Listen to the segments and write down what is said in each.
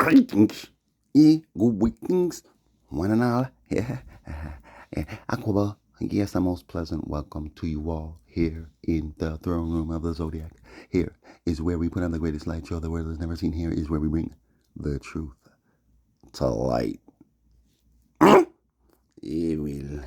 Greetings, greetings, one and all. Yeah, Aquaba. Yes, a most pleasant welcome to you all here in the throne room of the Zodiac. Here is where we put on the greatest light show the world has never seen. Here is where we bring the truth to light. It will.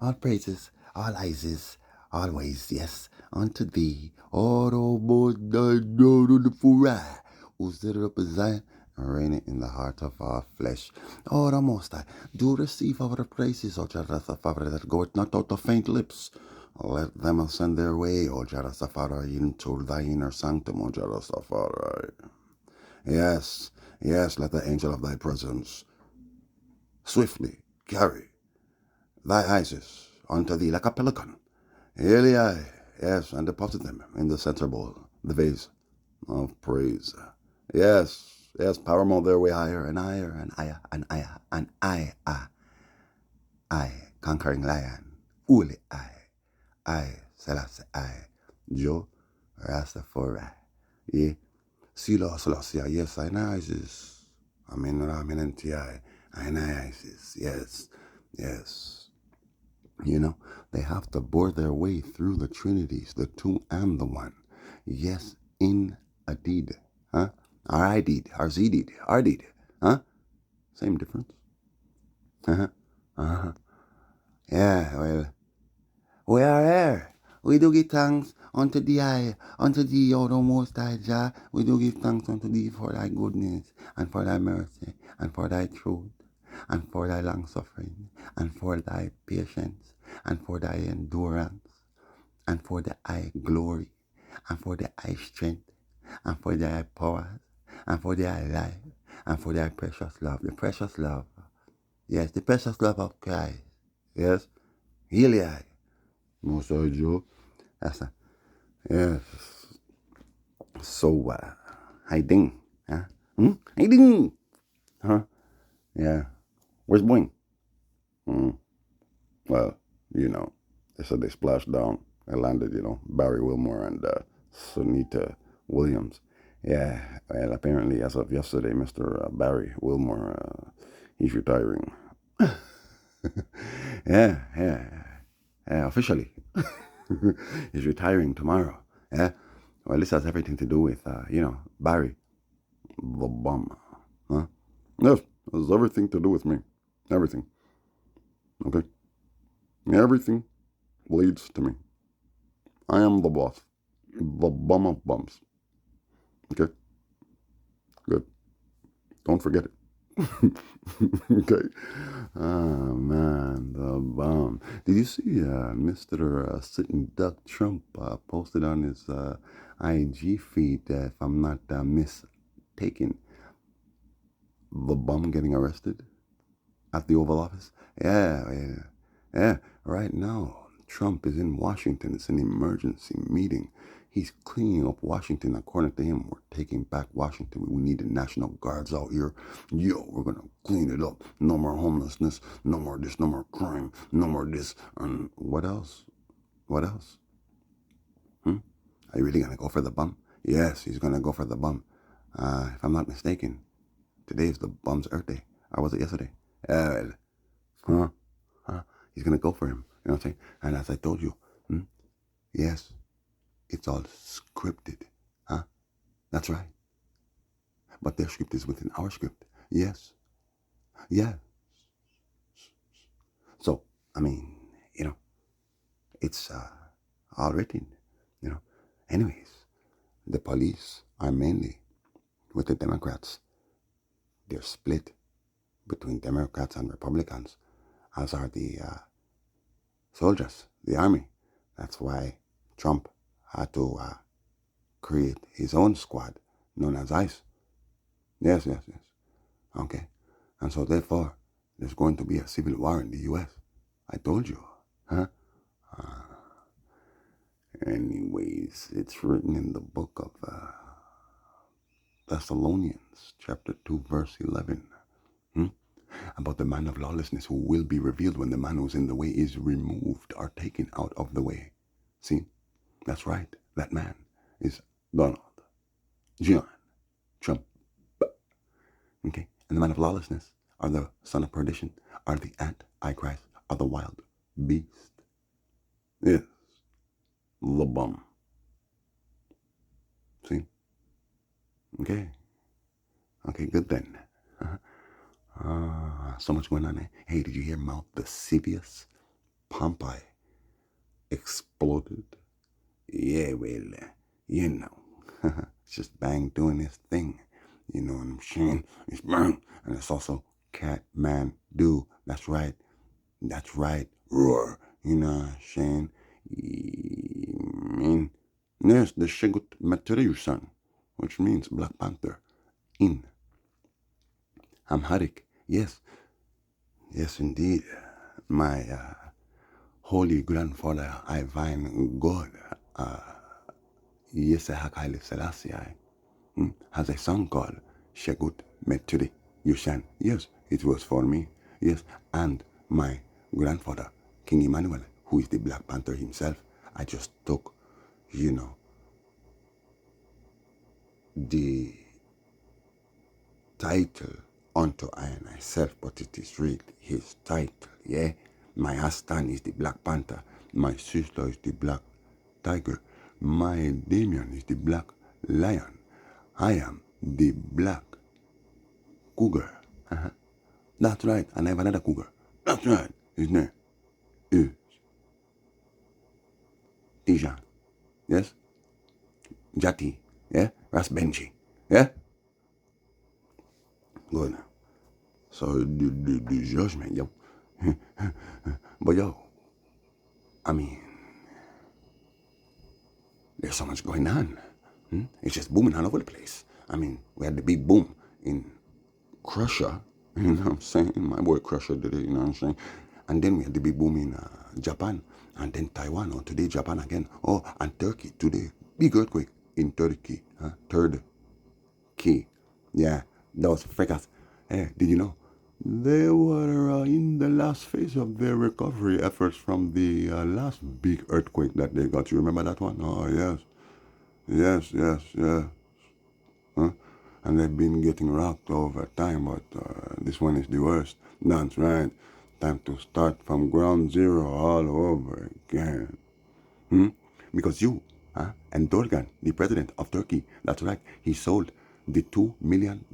All praises, all ices, always, yes, unto thee. All the the fura, who stood up as Zion, and reigneth in the heart of our flesh. Oh, the Most High, do receive our praises, O Jarasafara, that goeth not out of faint lips. Let them ascend their way, O Jarasafara, into thy inner sanctum, O Jarasafara. Yes, yes, let the angel of thy presence swiftly carry thy Isis unto thee like a pelican. Eli, yes, and deposit them in the center bowl, the vase of praise. Yes, yes, power mode their way higher and higher and higher and higher and I, conquering lion, Uli I, Selassie Joe, Rastafari, yeah, Silo Selassie, yes, I know Isis, Amen, Ramen, and T.I., I know Isis, yes, yes. You know, they have to bore their way through the Trinities, the two and the one. Yes, in a deed. Huh? R-I deed, R-Z deed, R deed. Huh? Same difference. Uh-huh. Uh-huh. Yeah, well, we are here. We do give thanks unto thee, unto thee, O the Most High Jah. We do give thanks unto thee for thy goodness, and for thy mercy, and for thy truth, and for thy long suffering, and for thy patience, and for thy endurance, and for thy glory, and for thy strength, and for thy power, and for thy life, and for thy precious love, the precious love. Yes, the precious love of Christ. Yes, Eli, Most High Joe. That's a, yes. So, hiding, huh? Hiding, huh? Yeah. Where's Boing? Well, you know, they said they splashed down. They landed, Barry Wilmore and Sunita Williams. Yeah, well, apparently, as of yesterday, Mr. Barry Wilmore, he's retiring. Yeah, officially. He's retiring tomorrow. Yeah. Well, this has everything to do with, Barry, the bum. Huh? Yes, it has everything to do with me. Everything. Okay? Everything leads to me. I am the boss. The bum of bums. Okay? Good. Don't forget it. Okay. Oh, man, the bum. Did you see Mr. Sitting Duck Trump posted on his IG feed, if I'm not mistaken, the bum getting arrested at the Oval Office? Yeah. Right now, Trump is in Washington. It's an emergency meeting. He's cleaning up Washington. According to him, we're taking back Washington. We need the National Guards out here. Yo, we're going to clean it up. No more homelessness. No more this. No more crime. No more this. And what else? What else? Are you really going to go for the bum? Yes, he's going to go for the bum. If I'm not mistaken, today's the bum's Earth Day. Or was it yesterday? Huh? He's going to go for him. You know what I'm saying? And as I told you, yes, it's all scripted. Huh? That's right. But their script is within our script. Yes. Yeah. So, I mean, it's all written, Anyways, the police are mainly with the Democrats. They're split between Democrats and Republicans, as are the soldiers, the army. That's why Trump had to create his own squad known as ICE. Yes. Okay. And so therefore, there's going to be a civil war in the U.S. I told you. Huh? Anyways, it's written in the book of Thessalonians, chapter 2, verse 11. About the man of lawlessness who will be revealed when the man who's in the way is removed or taken out of the way. See? That's right. That man is Donald John Trump. Okay? And the man of lawlessness, or the son of perdition, or the antichrist, or the wild beast. Yes, the bum. See? Okay. Okay, good then. So much going on there. Hey, did you hear Mount Vesuvius? Pompeii exploded. Yeah, well, you know, it's just bang doing this thing. You know what I'm saying? It's bang. And it's also cat, man, do. That's right. That's right. Roar. You know what I'm saying? I mean, yes, the Shigut Materiusan, which means Black Panther in Amharic. Yes, yes, indeed. My holy grandfather, Ivan God, Yesehak Haile Selassie, has a song called Shegut Meturi Yushan. Yes, it was for me. Yes, and my grandfather, King Emmanuel, who is the Black Panther himself. I just took, you know, the title unto I and myself, but it is really his title, yeah? My Astan is the Black Panther. My sister is the Black Tiger. My Damien is the Black Lion. I am the Black Cougar. That's right, and I have another cougar. That's right. His name is Tijan. Yes? Jati. Yeah? That's Benji. Yeah? Good. So the judgment, yo. But yo, I mean, there's so much going on. It's just booming all over the place. I mean, we had the big boom in Crusher, you know what I'm saying? My boy Crusher did it, you know what I'm saying? And then we had the big boom in Japan, and then Taiwan, or today Japan again. Oh, and Turkey today. Big earthquake in Turkey. Third key. Yeah, that was fracas. Hey, did you know? They were in the last phase of their recovery efforts from the last big earthquake that they got. You remember that one? Oh, yes. Yes, yes, yes. Huh? And they've been getting rocked over time, but this one is the worst. That's right. Time to start from ground zero all over again. Because you, and Dorgan, the president of Turkey, that's right, he sold the $2 million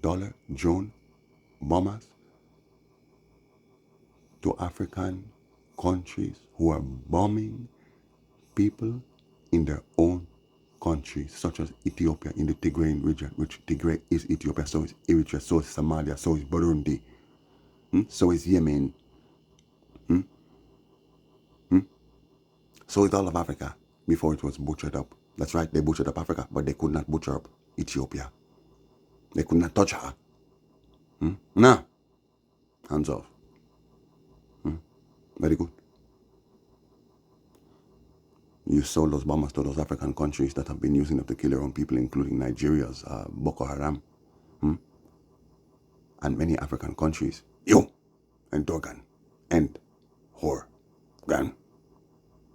drone bombers to African countries who are bombing people in their own countries, such as Ethiopia in the Tigrayan region, which Tigray is Ethiopia, so is Eritrea, so is Somalia, so is Burundi, so is Yemen, so is all of Africa before it was butchered up. That's right, they butchered up Africa, but they could not butcher up Ethiopia. They could not touch her. No, hands off. Very good. You sold those bombers to those African countries that have been using them to kill their own people, including Nigeria's Boko Haram, and many African countries. You and Dorgan and Horgan.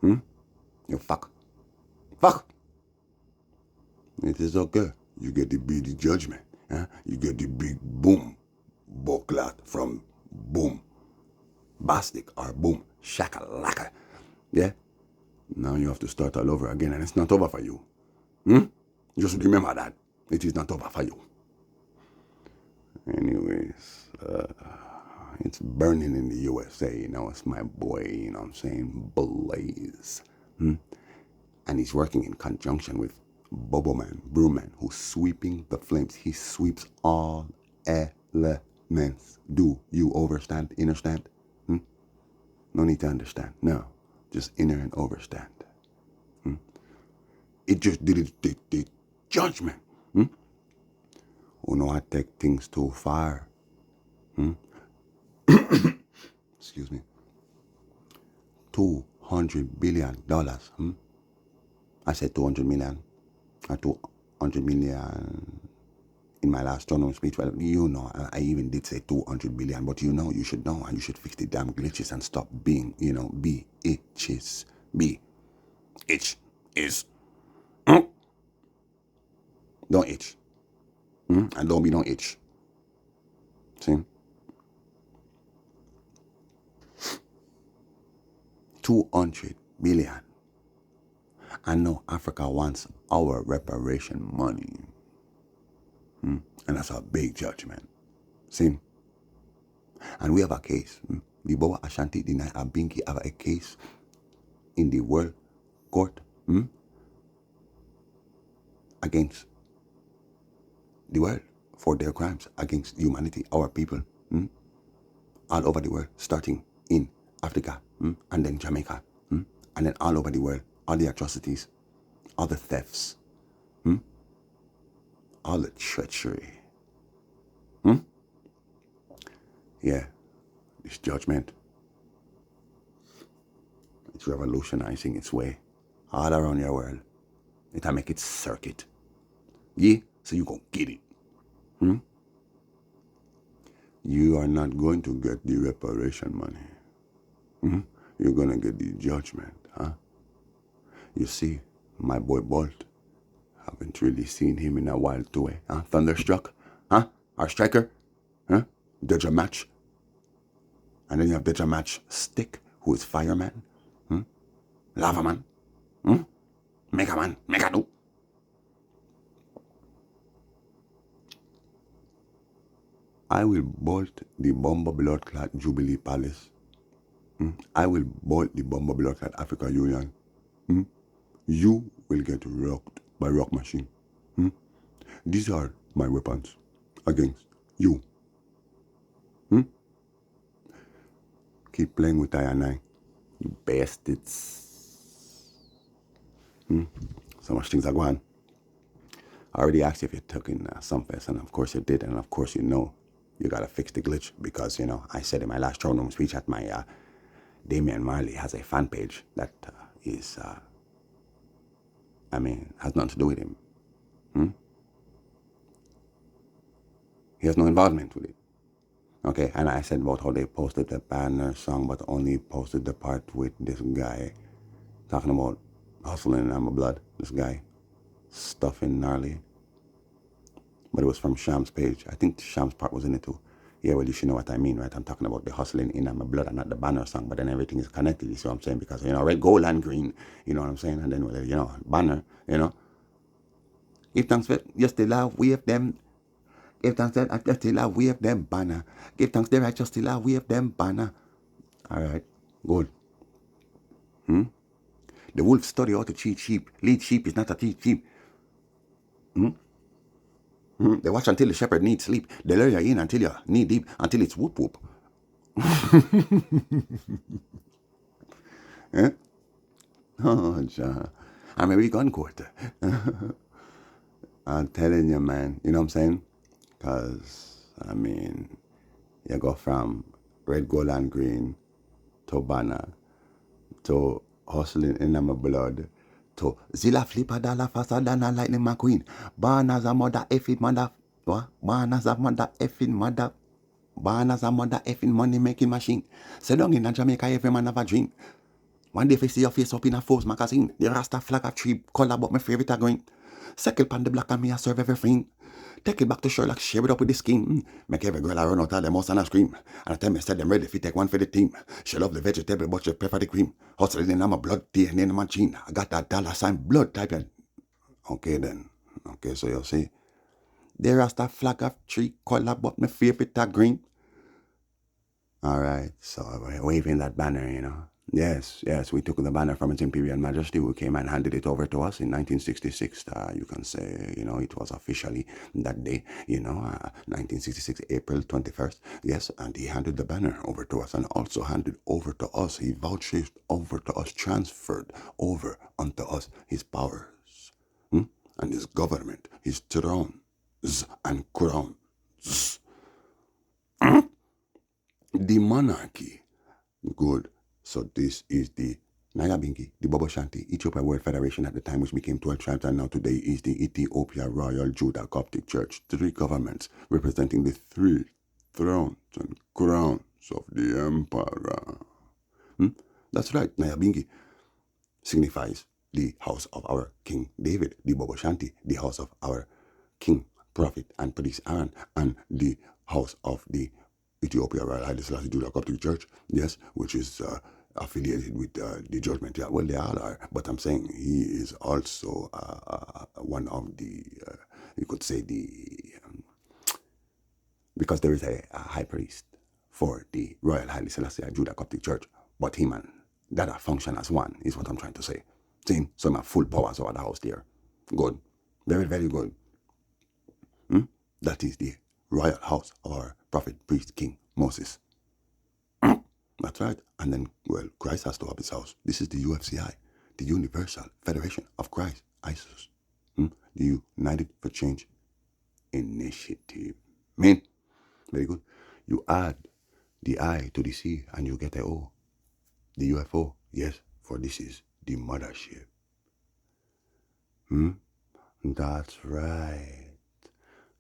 You fuck. Fuck. It is okay. You get the big judgment. You get the big boom. Boklat from boom. Bastic or boom. Shakalaka. Yeah? Now you have to start all over again, and it's not over for you. Just remember that. It is not over for you. Anyways, it's burning in the USA, you know. It's my boy, you know what I'm saying, Blaze. And he's working in conjunction with Bobo Man, Brewman, who's sweeping the flames. He sweeps all elements. Do you understand? No need to understand. No, just inner and overstand. It just did it, the judgment. Oh no, I take things too far. Excuse me. $200 billion. I said 200 million. Or 200 million in my last journal speech. Well, you know, I even did say 200 billion, but you know, you should know, and you should fix the damn glitches and stop being, you know, be itches. Be. Itch is. Don't itch. And don't be no itch. See? 200 billion. And now Africa wants our reparation money. And that's a big judgment. See? And we have a case. The Boa Ashanti, the Nai Abinki have a case in the World Court against the world for their crimes against humanity, our people, all over the world, starting in Africa, and then Jamaica, and then all over the world, all the atrocities, all the thefts, all the treachery. Yeah, this judgment, it's revolutionizing its way all around your world. It'll make it circuit. Yeah, so you gonna get it. You are not going to get the reparation money. You're gonna get the judgment, huh? You see, my boy Bolt, haven't really seen him in a while too, huh? Thunderstruck, huh? Our striker, huh? Deja Match. And then you have Deja Match Stick, who is Fireman, Lava Man, Mega Man, Mega Do. I will bolt the bomber blood clot Jubilee Palace. I will bolt the bomber blood clot Africa Union. You will get rocked by Rock Machine. These are my weapons against you. Keep playing with I and I, you bastards. So much things are going. I already asked you if you took in Sunfest, and of course you did, and of course you know you gotta fix the glitch because, you know, I said in my last throne room speech at my Damian Marley has a fan page that is, has nothing to do with him. He has no involvement with it. Okay, and I said about how they posted the banner song, but only posted the part with this guy talking about hustling in my blood. This guy stuffing gnarly. But it was from Sham's page. I think Sham's part was in it too. Yeah, well, you should know what I mean, right? I'm talking about the hustling in my blood and not the banner song, but then everything is connected, you see what I'm saying? Because, you know, red, gold, and green, you know what I'm saying? And then, well, you know, banner, you know. Give thanks for you still have wave them. Give thanks that I just still have wave them banner. Give thanks there I just still have wave them banner. All right, good. The wolf study how to cheat sheep. Lead sheep is not a cheat sheep. They watch until the shepherd needs sleep. They lure you in until you're knee deep, until it's whoop whoop. Eh? Oh, John. I'm a big gun court. I'm telling you, man. You know what I'm saying? Because, you go from red, gold, and green to banner to hustling in my blood to Zilla flipper dollar faster than a lightning McQueen. Born as a mother effing mother. What? Born as a mother effing mother. Born as a mother effing money making machine. Sit down in Jamaica, every man have a dream. One day if I see your face up in a Forbes magazine, the Rasta flag of tree color but my favorite are green. Circle pan the black and me I serve everything. Take it back to Sherlock, share it up with the scheme. Make every girl I run out of them house and I scream. And I tell me said them ready if you take one for the team. She love the vegetable but she prefer the cream. Hustling in my blood, DNA in the machine. I got that dollar sign blood type. Okay then. Okay, so you see. The Rasta flag of tree color but my favorite are green. Alright, so we're waving that banner, you know. Yes, we took the banner from His Imperial Majesty who came and handed it over to us in 1966. You can say, you know, it was officially that day, you know, 1966, April 21st. Yes, and he handed the banner over to us and also handed over to us. He vouchsafed over to us, transferred over unto us his powers and his government, his thrones and crowns. The monarchy. Good. So this is the Nayabingi, the Bobo Shanti, Ethiopia World Federation at the time, which became 12 tribes, and now today is the Ethiopia Royal Judah Coptic Church. 3 governments representing the 3 thrones and crowns of the emperor. That's right, Nayabingi signifies the house of our King David, the Bobo Shanti, the house of our King, Prophet, and Priest Aaron, and the house of the Ethiopia Royal Haile Selassie Judah Coptic Church, yes, which is affiliated with the Judgment. Yeah, well, they all are, but I'm saying he is also one of the, you could say because there is a high priest for the Royal Haile Selassie Judah Coptic Church, but him and that function as one is what I'm trying to say. See, so I'm full powers over the house there. Good, very, very good. That is the royal house of our prophet, priest, king, Moses. That's right. And then, well, Christ has to have his house. This is the UFCI, the Universal Federation of Christ, ISIS. The United for Change Initiative. Man, very good. You add the I to the C and you get a O. The UFO, yes, for this is the mothership. That's right.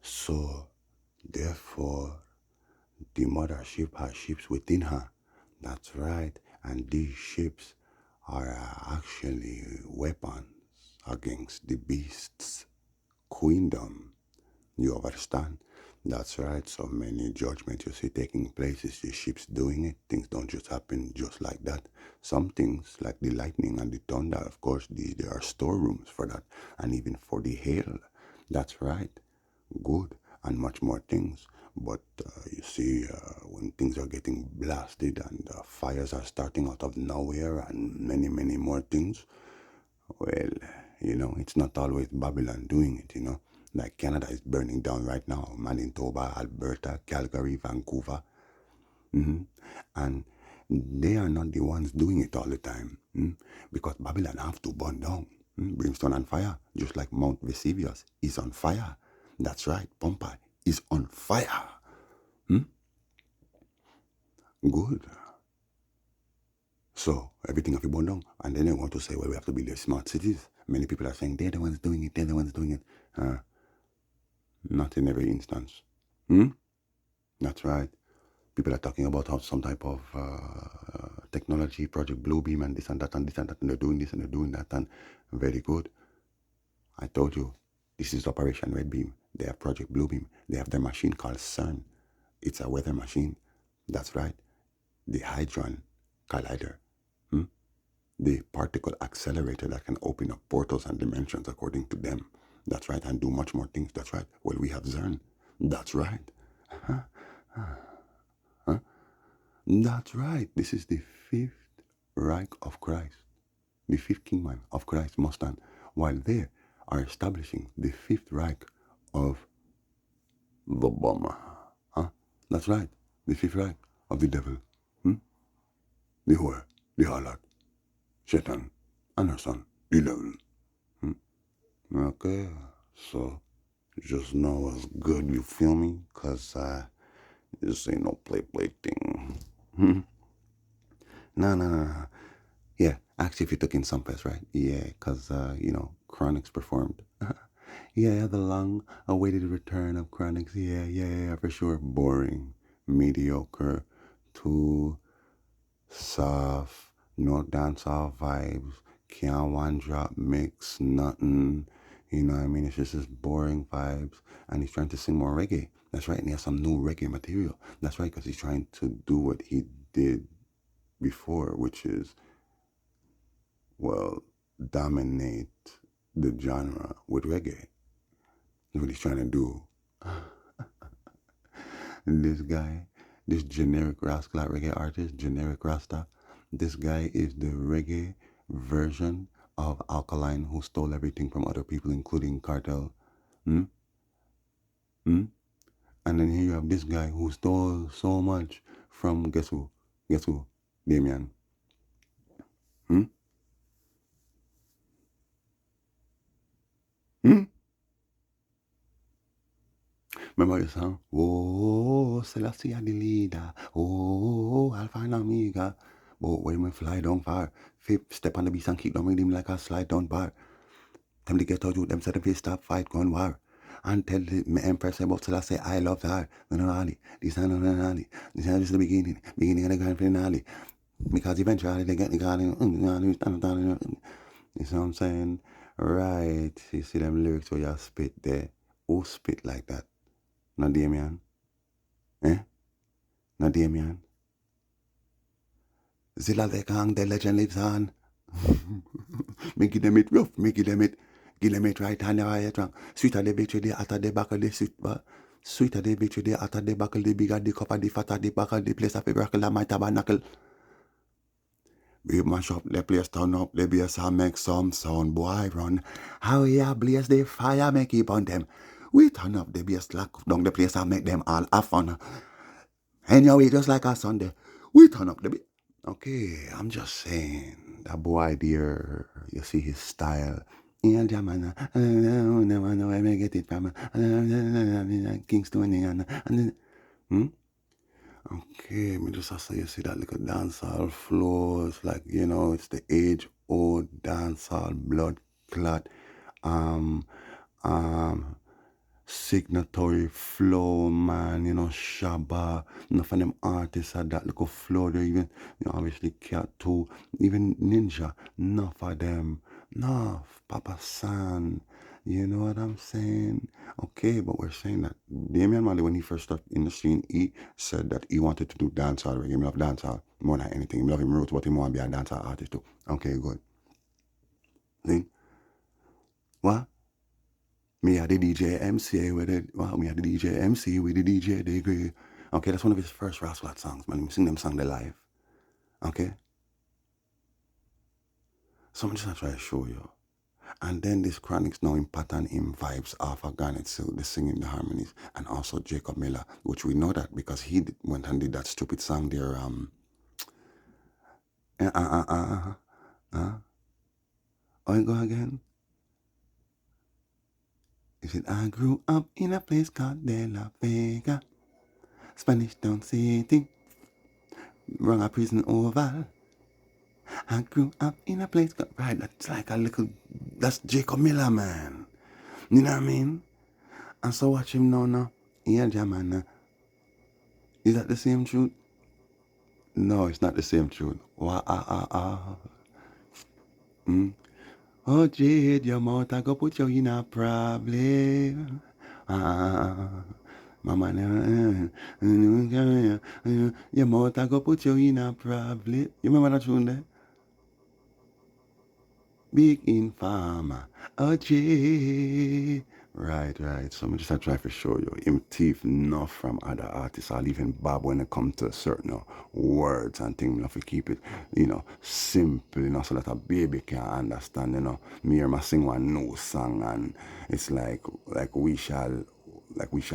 So, therefore, the mothership has ships within her. That's right. And these ships are actually weapons against the beast's queendom. You understand? That's right. So many judgments you see taking place is the ships doing it. Things don't just happen just like that. Some things like the lightning and the thunder, of course, there are storerooms for that. And even for the hail. That's right. Good. And much more things. But you see, when things are getting blasted and fires are starting out of nowhere and many, many more things, well, it's not always Babylon doing it, Like Canada is burning down right now. Manitoba, Alberta, Calgary, Vancouver. And they are not the ones doing it all the time. Because Babylon have to burn down. Brimstone and fire, just like Mount Vesuvius is on fire. That's right, Pompeii is on fire. Good. So everything have to burn down. And then they want to say, well, we have to build smart cities. Many people are saying they're the ones doing it, they're the ones doing it. Not in every instance. That's right. People are talking about how some type of technology, Project Bluebeam, and this and that and this and that, and they're doing this and they're doing that, and very good. I told you, this is Operation Red Beam. They have Project Bluebeam. They have their machine called CERN. It's a weather machine. That's right. The Hadron Collider. The particle accelerator that can open up portals and dimensions according to them. That's right. And do much more things. That's right. Well, we have CERN. That's right. That's right. This is the fifth Reich of Christ. The fifth kingdom of Christ must stand. While they are establishing the fifth Reich of the bomber. That's right. The fifth Reich of the devil. The whore, the harlot, Satan, and her son, the devil. Okay, so just know it's good, you feel me? Because this ain't no play thing. No. Yeah, actually, if you took in some pest, right? Yeah, because, Chronics performed. Yeah, the long-awaited return of Chronics. Yeah, for sure. Boring, mediocre, too soft, no dancehall vibes, can't one drop mix, nothing. You know what I mean? It's just this boring vibes. And he's trying to sing more reggae. That's right. And he has some new reggae material. That's right, because he's trying to do what he did before, which is, well, dominate the genre with reggae. That's what he's trying to do. This guy, this generic rascal reggae artist, generic Rasta, this guy is the reggae version of Alkaline, who stole everything from other people, including Cartel. And then here you have this guy who stole so much from, guess who? Damien. Remember the song? Oh, Selassie the leader. Oh, Alpha and Omega. But when we fly down far, fifth step on the beast and kick down with him like a slide down bar. Them to get out you, them said if they stop fight, gun war. And tell the Empress about Selassie, I love her. No, this is the beginning of the grand finale. Because eventually they get the garden. You know what I'm saying? Right. You see them lyrics where you spit there. Who spit like that? Not Damien. Eh? No Damien. Zilla they hang, the legend lives on. Me give them it rough, me give them it right hand right wrong. Sweeter the bitch the hotter the back of the sweet but sweeter the bitch the hotter the buckle, the bigger the cup of the fatter the back of the place of a miracle of my tabernacle. We mash up the place, turn up the bass and make some sound, boy run. How ya blaze the fire, make keep on them. We turn up the bass, lock down the place and make them all have fun. Anyway, just like a Sunday, we turn up the bass. Okay, I'm just saying, that boy there, you see his style. Yeah, Jamana, I don't know where I get it from. Kingston, Okay, me just say you see that little dancehall flow. It's like, it's the age-old dancehall blood clot, um, um, signatory flow, man. Shabba. Enough of them artists had that little flow. They even, obviously Cat too. Even Ninja. Enough of them. Enough. Papa San. You know what I'm saying? Okay, but we're saying that Damian Marley, when he first started in the scene, he said that he wanted to do dancehall reggae. He love dancehall more than anything. He love him roots, but he want to be a dancehall artist too. Okay, good. See? What? Me had the DJ MC with it. Well, me had the DJ MC with the DJ degree. Okay, that's one of his first Rascal songs, man. He sing them song live. Okay? So I'm just gonna try to show you. And then this Chronic's now in pattern in vibes off of Garnet Silk, the singing, the harmonies, and also Jacob Miller, which we know that because he went and did that stupid song there, oh, I go again. He said, I grew up in a place called De La Vega, Spanish Town City, wrong a prison oval. I grew up in a place called, right, that's like a little, that's Jacob Miller, man. You know what I mean? And so watch him now. Yeah, Jamana. Is that the same truth? No, it's not the same truth. Oh, Jade, your mouth, I go put you in a problem. Mama, your mouth, I go put you in a problem. You remember that tune there? Big Informer, oh, Jade. Right. So I'm just trying to show you. Him teeth enough from other artists. I'll even Bob when it comes to certain words and things. If we keep it, simple, so that a baby can understand, Me hear my sing one new song and it's like we shall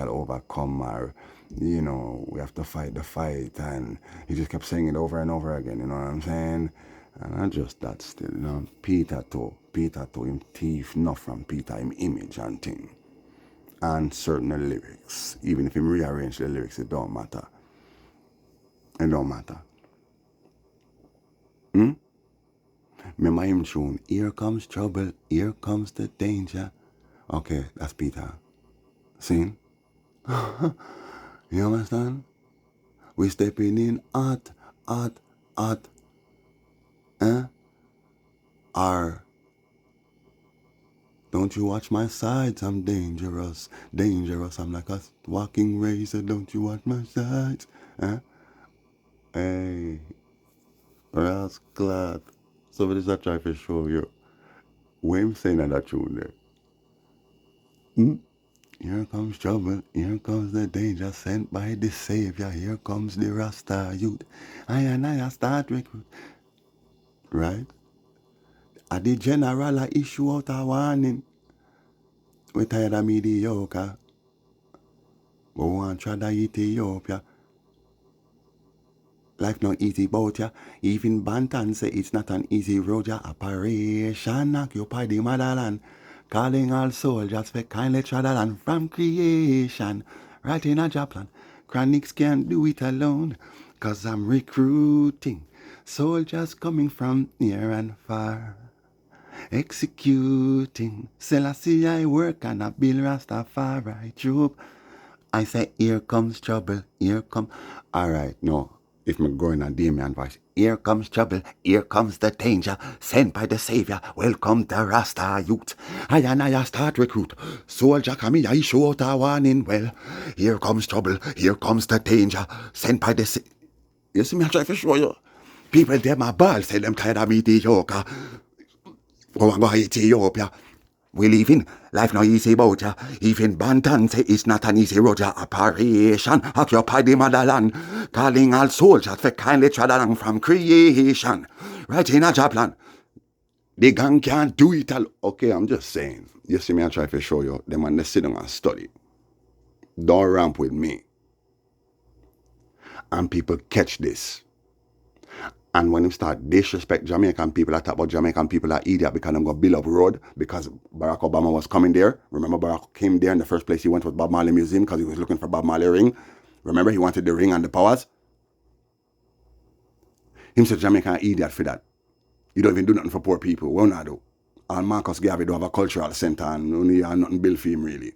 overcome or we have to fight the fight and he just kept saying it over and over again, you know what I'm saying? And I just that still, Peter too, him thief not from Peter, him image and thing. And certain lyrics. Even if him rearrange the lyrics, it don't matter. It don't matter. Remember him tune, here comes trouble, here comes the danger. Okay, that's Peter. See? You understand? We stepping in hot, hot, eh? Or don't you watch my sides? I'm dangerous. I'm like a walking razor. Don't you watch my sides? Huh? Hey, that's glad. So what is that trying to show you? What I'm saying in that tune there? Here comes trouble, here comes the danger sent by the Savior. Here comes the Rasta youth. I start recruit. Right? The general issue out a warning. We tired of mediocre. We want to try to Ethiopia. Life not easy bout ya. Even Bantan say it's not an easy road ya. Operation occupy the motherland. Calling all soldiers for kindly trotherland from creation. Right in a Japan. Chronics can't do it alone. Cause I'm recruiting soldiers coming from near and far. Executing Selassie I work and I build Rastafari troop. I say here comes trouble, here come. Alright, no. If me going a Damien voice, here comes trouble, here comes the danger, sent by the Savior, welcome the Rasta youth. I start recruit, soldier come here, I show out a warning well. Here comes trouble, here comes the danger, sent by the Savior. You see me, I try to show you. People, them a ball, say them tired of mediocre. Go and go to Ethiopia. We live in life no easy about ya. Even Bantan say it's not an easy road ya. Operation occupy the motherland. Calling all soldiers for kindly trod along from creation. Right in a job plan. The gang can't do it all. Okay, I'm just saying. You see me, I try to show you. Them man, they sit down and study. Don't ramp with me. And people catch this. And when they start disrespect Jamaican people, I talk about Jamaican people are idiot because them go build up road because Barack Obama was coming there. Remember Barack came there in the first place he went was Bob Marley Museum because he was looking for Bob Marley ring. Remember he wanted the ring and the powers? Him said Jamaica are idiot for that. You don't even do nothing for poor people. What not do? And Marcus Garvey don't have a cultural center and only have nothing built for him really.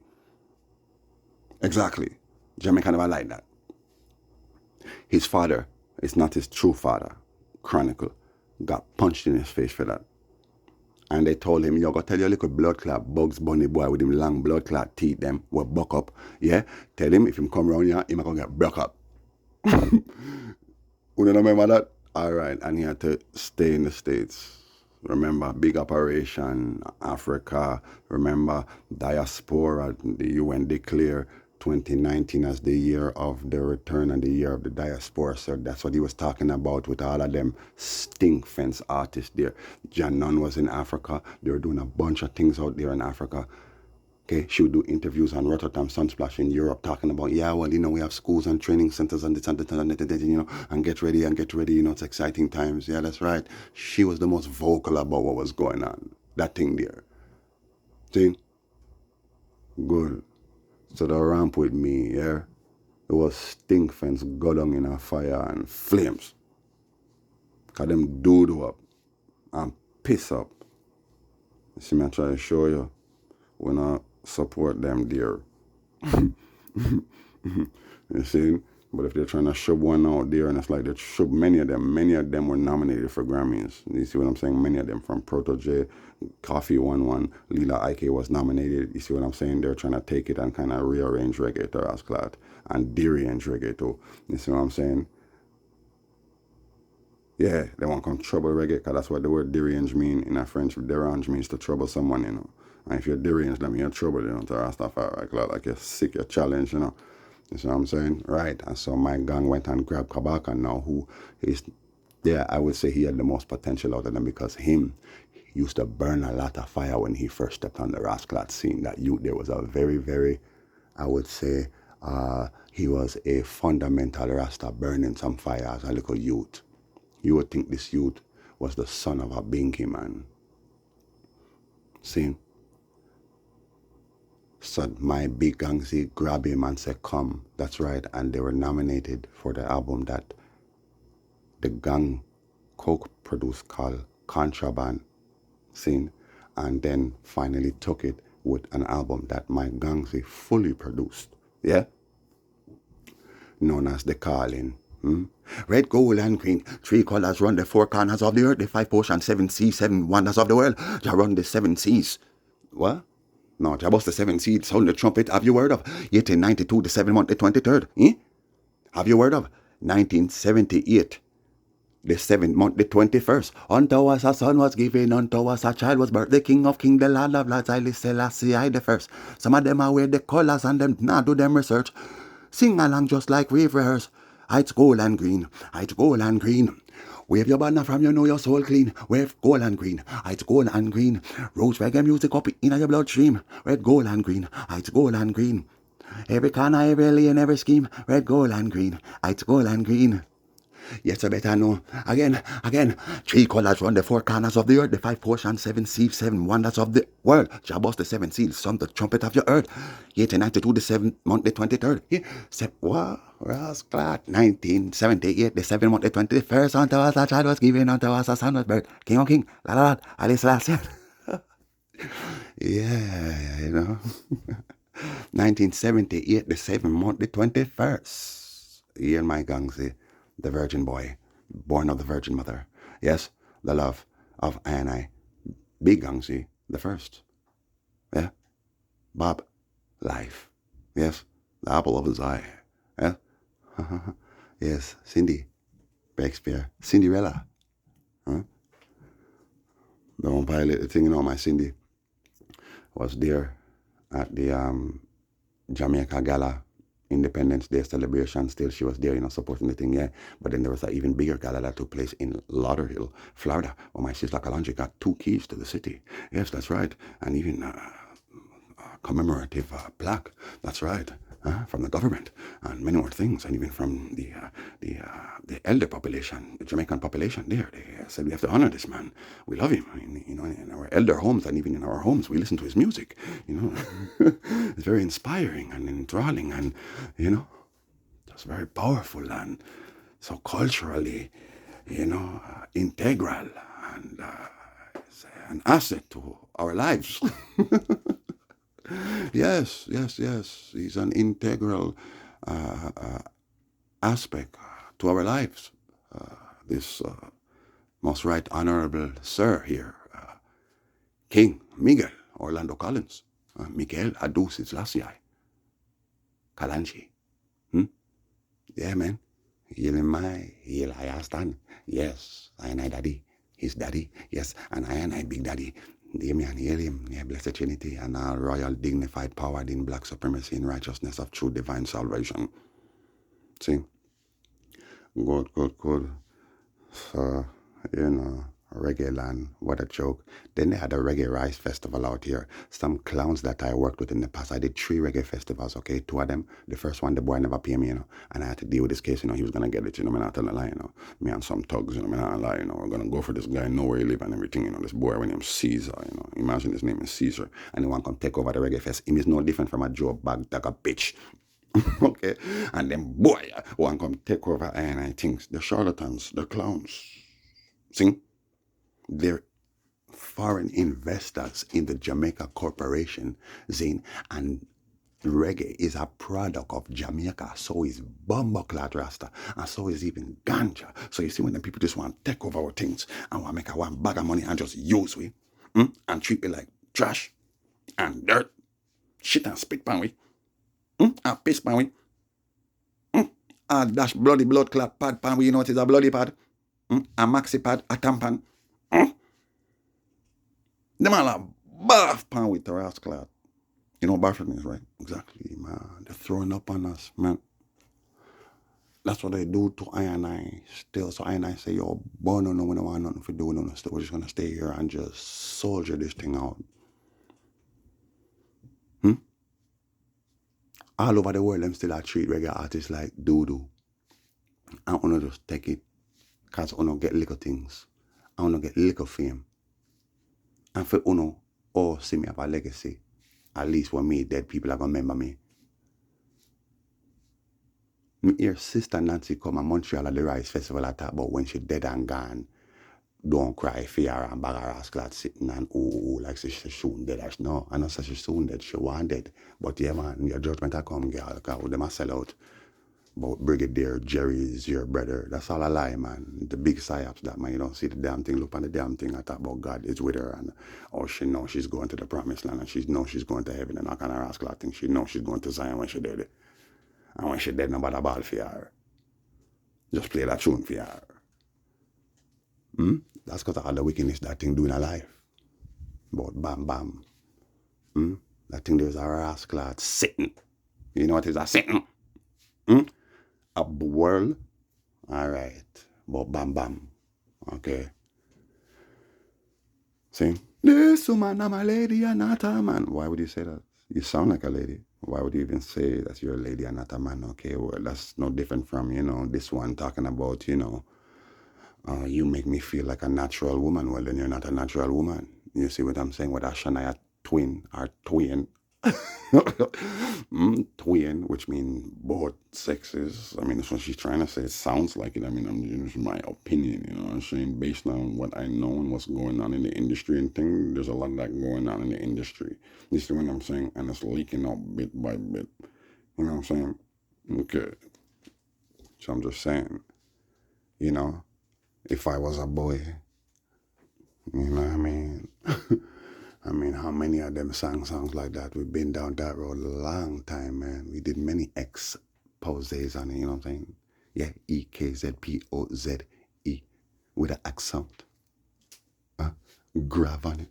Exactly. Jamaica never like that. His father is not his true father. Chronicle got punched in his face for that. And they told him, you go tell your little blood clot Bugs Bunny boy with him long blood clot teeth them will buck up. Yeah? Tell him if him come around here, him gonna get broke up. You remember that? Alright, and he had to stay in the States. Remember, big operation, Africa. Remember, diaspora, the UN declare 2019 as the year of the return and the year of the diaspora. So that's what he was talking about with all of them stink fence artists there. Jan Nunn was in Africa. They were doing a bunch of things out there in Africa. Okay, she would do interviews on Rotterdam Sunsplash in Europe talking about, yeah, well, you know, we have schools and training centers and this and that and that, you know, and get ready, you know, it's exciting times. Yeah, that's right. She was the most vocal about what was going on. That thing there. See? Good. So the ramp with me, yeah? It was stink fence go down in a fire and flames. Cause them doodle up and piss up. You see me, I try to show you. We not support them there. You see? But if they're trying to shove one out there, and it's like they shove many of them were nominated for Grammys. You see what I'm saying? Many of them from Proto J, Coffee 1-1, Lila Ike was nominated. You see what I'm saying? They're trying to take it and kind of rearrange reggae to Rasclat and derange reggae too. You see what I'm saying? Yeah, they want to come trouble reggae because that's what the word derange mean in a French. Derange means to trouble someone, you know. And if you're deranged, that means you're trouble, you know, to Rastafari, like you're sick, you're challenged, you know. You see what I'm saying? Right. And so my gang went and grabbed Kabaka now, who is, yeah, I would say he had the most potential out of them because him used to burn a lot of fire when he first stepped on the Rasclat scene. That youth there was a very, very, I would say, he was a fundamental Rasta burning some fire as a little youth. You would think this youth was the son of a Binky man. See? So my big gangsy grab him and say, come. That's right. And they were nominated for the album that the gang Coke produced called Contraband. See? And then finally took it with an album that my gangsy fully produced. Yeah? Known as The Calling. Red, gold, and green. 3 colors run the 4 corners of the earth. The 5 oceans, 7 seas, 7 wonders of the world. Jah run the 7 seas. What? No, Jah bust the 7 seas. Sound the trumpet. Have you heard of 1892, the 7th month, the 23rd? Have you heard of 1978, the 7th month, the 21st? Unto us a son was given, unto us a child was birth. The King of Kings, the Lord of Lords, Haile Selassie I the first. Some of them are wear the colors and them now do them research. Sing along just like we rehearse. It's gold and green, it's gold and green. Wave your banner from you know your soul clean. Wave gold and green, it's gold and green. Rose reggae music up in your bloodstream. Red, gold and green, it's gold and green. Every corner, every lane, every scheme. Red, gold and green, it's gold and green. Yes, I better know. Again. 3 colors run the 4 corners of the earth. The 5 oceans, 7 seas, 7 wonders of the world. Jah bust the 7 seals. Sound the trumpet of your earth. 1892, the 7th month, the 23rd. Yeah. What? Rasclat. 1978, the 7th month, the 21st. Unto us a child was given, unto us a son was birth. King of King. La la la. Haile Selassie. Yeah, you know. 1978, the 7th month, the 21st. Here my gang say. the virgin boy, born of the virgin mother. Yes, the love of I and I, Big Gangsi, the first. Yeah, Bob, life. Yes, the apple of his eye. Yeah, yes, Cindy, Shakespeare, Cinderella. Huh? Don't violate the thing, my Cindy was there at the Jamaica Gala Independence Day celebration. Still, she was there, supporting the thing, yeah. But then there was an even bigger gala that took place in Lauderhill, Florida, where my sister Kalanji got 2 keys to the city. Yes, that's right. And even commemorative plaque. That's right. From the government and many more things, and even from the elder population, the Jamaican population there. They said we have to honor this man. We love him. In our elder homes and even in our homes, we listen to his music. It's very inspiring and enthralling, and just very powerful and so culturally, integral and it's an asset to our lives. Yes. He's an integral aspect to our lives. This most right honorable sir here, King Miguel Orlando Collins, Miguel Adus Selassie Kalanji. Yeah, man. Heal I understand. Yes, I and I daddy, his daddy. Yes, and I big daddy. Amen. Hail him. Yeah, blessed Trinity and all royal dignified power in black supremacy in righteousness of true divine salvation. See? Good. So, reggae land, what a joke. Then they had a reggae rice festival out here. Some clowns that I worked with in the past. I did 3 reggae festivals, okay? 2 of them. The first one, the boy never paid me, and I had to deal with this case, he was going to get it, I'm not telling a lie, Me and some thugs, I'm not lie, we're going to go for this guy, know where he live and everything, this boy, when named Caesar, Imagine his name is Caesar, and he want to come take over the reggae fest. Him is no different from a Joe bag, like a bitch. Okay, and then boy, want to come take over, and I think the charlatans, the clowns, see, they're foreign investors in the Jamaica Corporation, Zane, and reggae is a product of Jamaica. So is Bumbleclad Rasta, and so is even ganja. So you see, when the people just want to take over our things and want to make a one bag of money and just use we, and treat it like trash and dirt, shit and spit pan we, and piss pan we, and dash bloody blood clot pad pan we, it is a bloody pad, a maxi pad, a tampon. Them all a bath pan with the rascal. Bathroom is right. Exactly, man. They're throwing up on us, man. That's what they do to I and I still. So I and I say, yo, boy, no, we don't want nothing to do. We're just going to stay here and just soldier this thing out. All over the world, them still treat reggae artists like doo-doo. I want to just take it because I want to get little things. I want to get little fame. And for see me have a legacy. At least when me dead, people are going to remember me. Me hear Sister Nancy come to Montreal at the Rice Festival I talk about when she dead and gone. Don't cry for her and bag her ass glad sitting and like she soon dead. No, I know she soon dead, she want dead. But yeah, man, your judgment will come, girl, because them a sell out. But Brigadier Jerry is your brother. That's all a lie, man. The big psyops that, man, you don't see the damn thing, look on the damn thing. I talk about God is with her, and she knows she's going to the promised land, and she knows she's going to heaven, and I kind of ask that thing. She knows she's going to Zion when she dead. And when she dead, nobody ball for her. Just play that tune for her. That's because of all the wickedness that thing do in her life. But bam, bam. That thing there's a rascal sitting. You know what is a sitting? A world. Alright. But bam, bam. Okay. See? This woman, I'm a lady and not a man. Why would you say that? You sound like a lady. Why would you even say that you're a lady and not a man? Okay, well, that's no different from, this one talking about, you make me feel like a natural woman. Well, then you're not a natural woman. You see what I'm saying? With a Shania twin, or twin. Twin, which means both sexes. I mean, that's what she's trying to say. It sounds like it. I mean, it's my opinion, you know what I'm saying? Based on what I know and what's going on in the industry and things, there's a lot of that going on in the industry. You see what I'm saying? And it's leaking out bit by bit. You know what I'm saying? Okay. So I'm just saying. you know, if I was a boy, you know what I mean? I mean, how many of them sang songs like that? We've been down that road a long time, man. We did many exposes on it, you know what I'm saying? Yeah, EKZPOZE with an accent. Grav on it.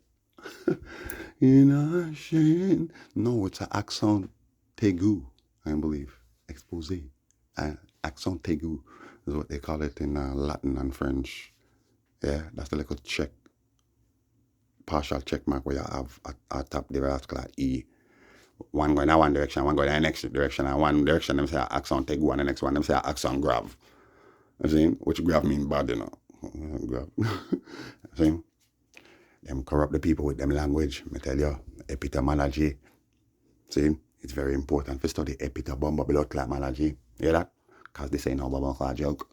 In a shame. No, it's an accent tegu, I believe. Expose. Accent tegu is what they call it in Latin and French. Yeah, that's the little check, partial check mark where you have at top the rascal E. One going in one direction, one going in the next direction, and one direction them say accent tegu, and the next one them say accent grav. You see, which grav mean bad, you know. Grav. See? Them corrupt the people with them language. I tell you, epitymology. See, it's very important to study epitobomba blood clotology. Hear that? Because this ain't no bubble joke.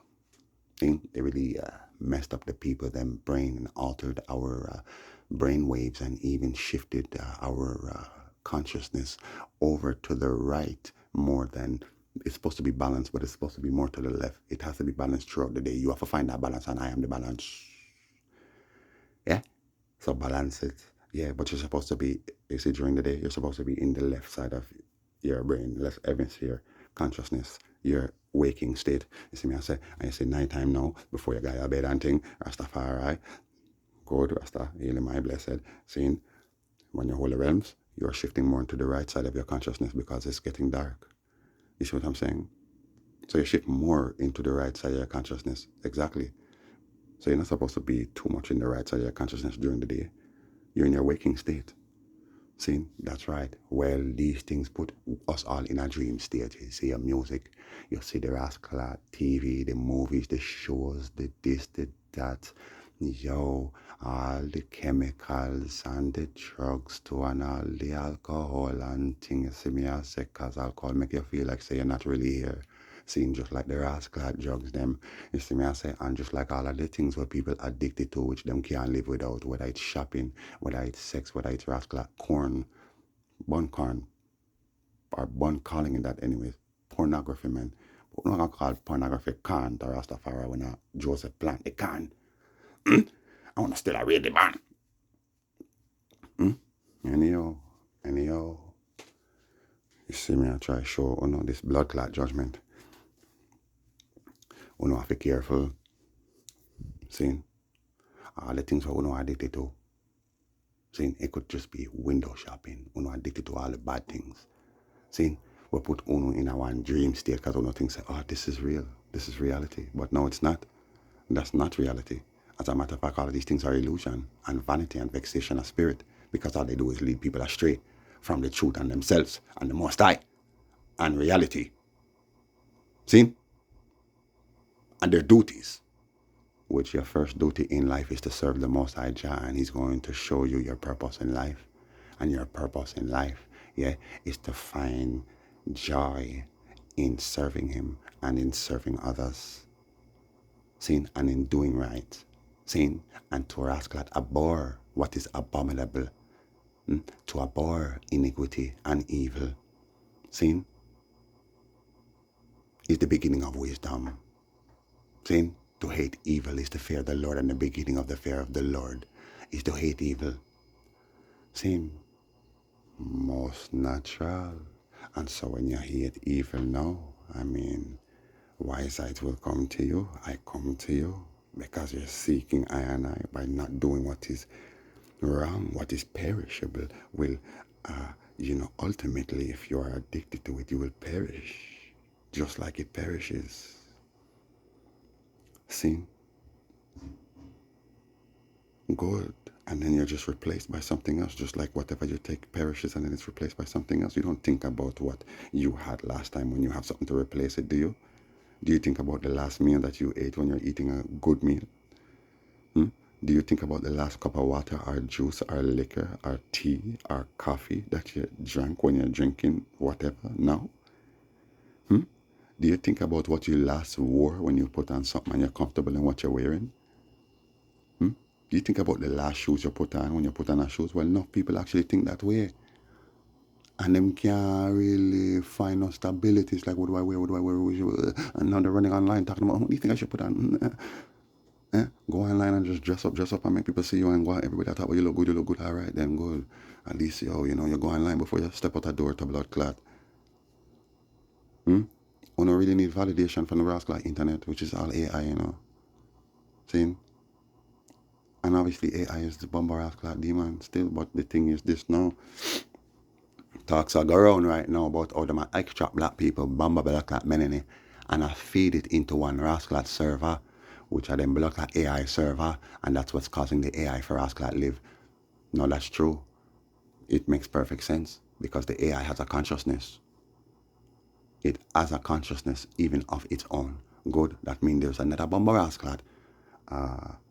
See, they really messed up the people, them brain, and altered our brain waves, and even shifted our consciousness over to the right more than it's supposed to be balanced, but it's supposed to be more to the left. It has to be balanced throughout the day. You have to find that balance, and I am the balance. Yeah? So balance it. Yeah, but you're supposed to be, you see, during the day, you're supposed to be in the left side of your brain, left hemisphere, consciousness, your waking state. You see me, I say, and you say nighttime now, before you go to bed and thing, Rastafari, good, Rasta, healing my blessed. Seeing, when you hold the realms, you're shifting more into the right side of your consciousness because it's getting dark. You see what I'm saying? So you shift more into the right side of your consciousness. Exactly. So you're not supposed to be too much in the right side of your consciousness during the day. You're in your waking state. See, that's right. Well, these things put us all in a dream state. You see your music, you see the rascal TV, the movies, the shows, the this, the that. Yo, all the chemicals and the drugs too, and all the alcohol and things. You see me, I say, cause alcohol make you feel like say you're not really here. Seeing just like the rascal drugs them. You see me, I say, and just like all of the things where people addicted to, which them can't live without, whether it's shopping, whether it's sex, whether it's rascal corn, bun corn, or bun calling it that anyways. Pornography, man. But we're not gonna call pornography corn to Rastafari when Joseph plant the corn. I wanna still read the man. Anyhow, anyhow. You see me, I try to show this blood clot judgment. Have to be careful. See, all the things we are addicted to. See, it could just be window shopping. We're addicted to all the bad things. See, we put Uno in our dream state because Uno thinks, oh, this is real. This is reality. But no, it's not. That's not reality. As a matter of fact, all of these things are illusion and vanity and vexation of spirit because all they do is lead people astray from the truth and themselves and the Most High and reality. See? And their duties. Which your first duty in life is to serve the Most High Jah, and He's going to show you your purpose in life. And your purpose in life, yeah, is to find joy in serving Him and in serving others. Seen, and in doing right. Seen, and to abhor what is abominable. To abhor iniquity and evil. Seen, is the beginning of wisdom. Seen, to hate evil is to fear the Lord, and the beginning of the fear of the Lord is to hate evil. Seen, most natural. And so when you hate evil now, I mean, wisheit will come to you. I come to you because you're seeking I and I by not doing what is wrong, what is perishable will, ultimately, if you are addicted to it, you will perish just like it perishes. See? Good. And then you're just replaced by something else, just like whatever you take perishes and then it's replaced by something else. You don't think about what you had last time when you have something to replace it, do you? Do you think about the last meal that you ate when you're eating a good meal? Do you think about the last cup of water or juice or liquor or tea or coffee that you drank when you're drinking whatever now? Do you think about what you last wore when you put on something and you're comfortable in what you're wearing? Do you think about the last shoes you put on when you put on a shoes? Well, no, people actually think that way. And them can't really find no stability. It's like, what do I wear? What do I wear? And now they're running online talking about, what do you think I should put on? Go online and just dress up and make people see you and go out. Everybody talk about you look good, all right, then good. At least, you go online before you step out the door to blood clot. You don't really need validation from the rascal internet, which is all AI. See? And obviously AI is the bomber rascal demon still, but the thing is this now. Talks are go around right now about how them extract black people, bomber black clot melanin, and I feed it into one rascal server, which are them black clot AI server, and that's what's causing the AI for rascal live. No, that's true. It makes perfect sense because the AI has a consciousness. It has a consciousness even of its own. Good. That means there's another bomber rascal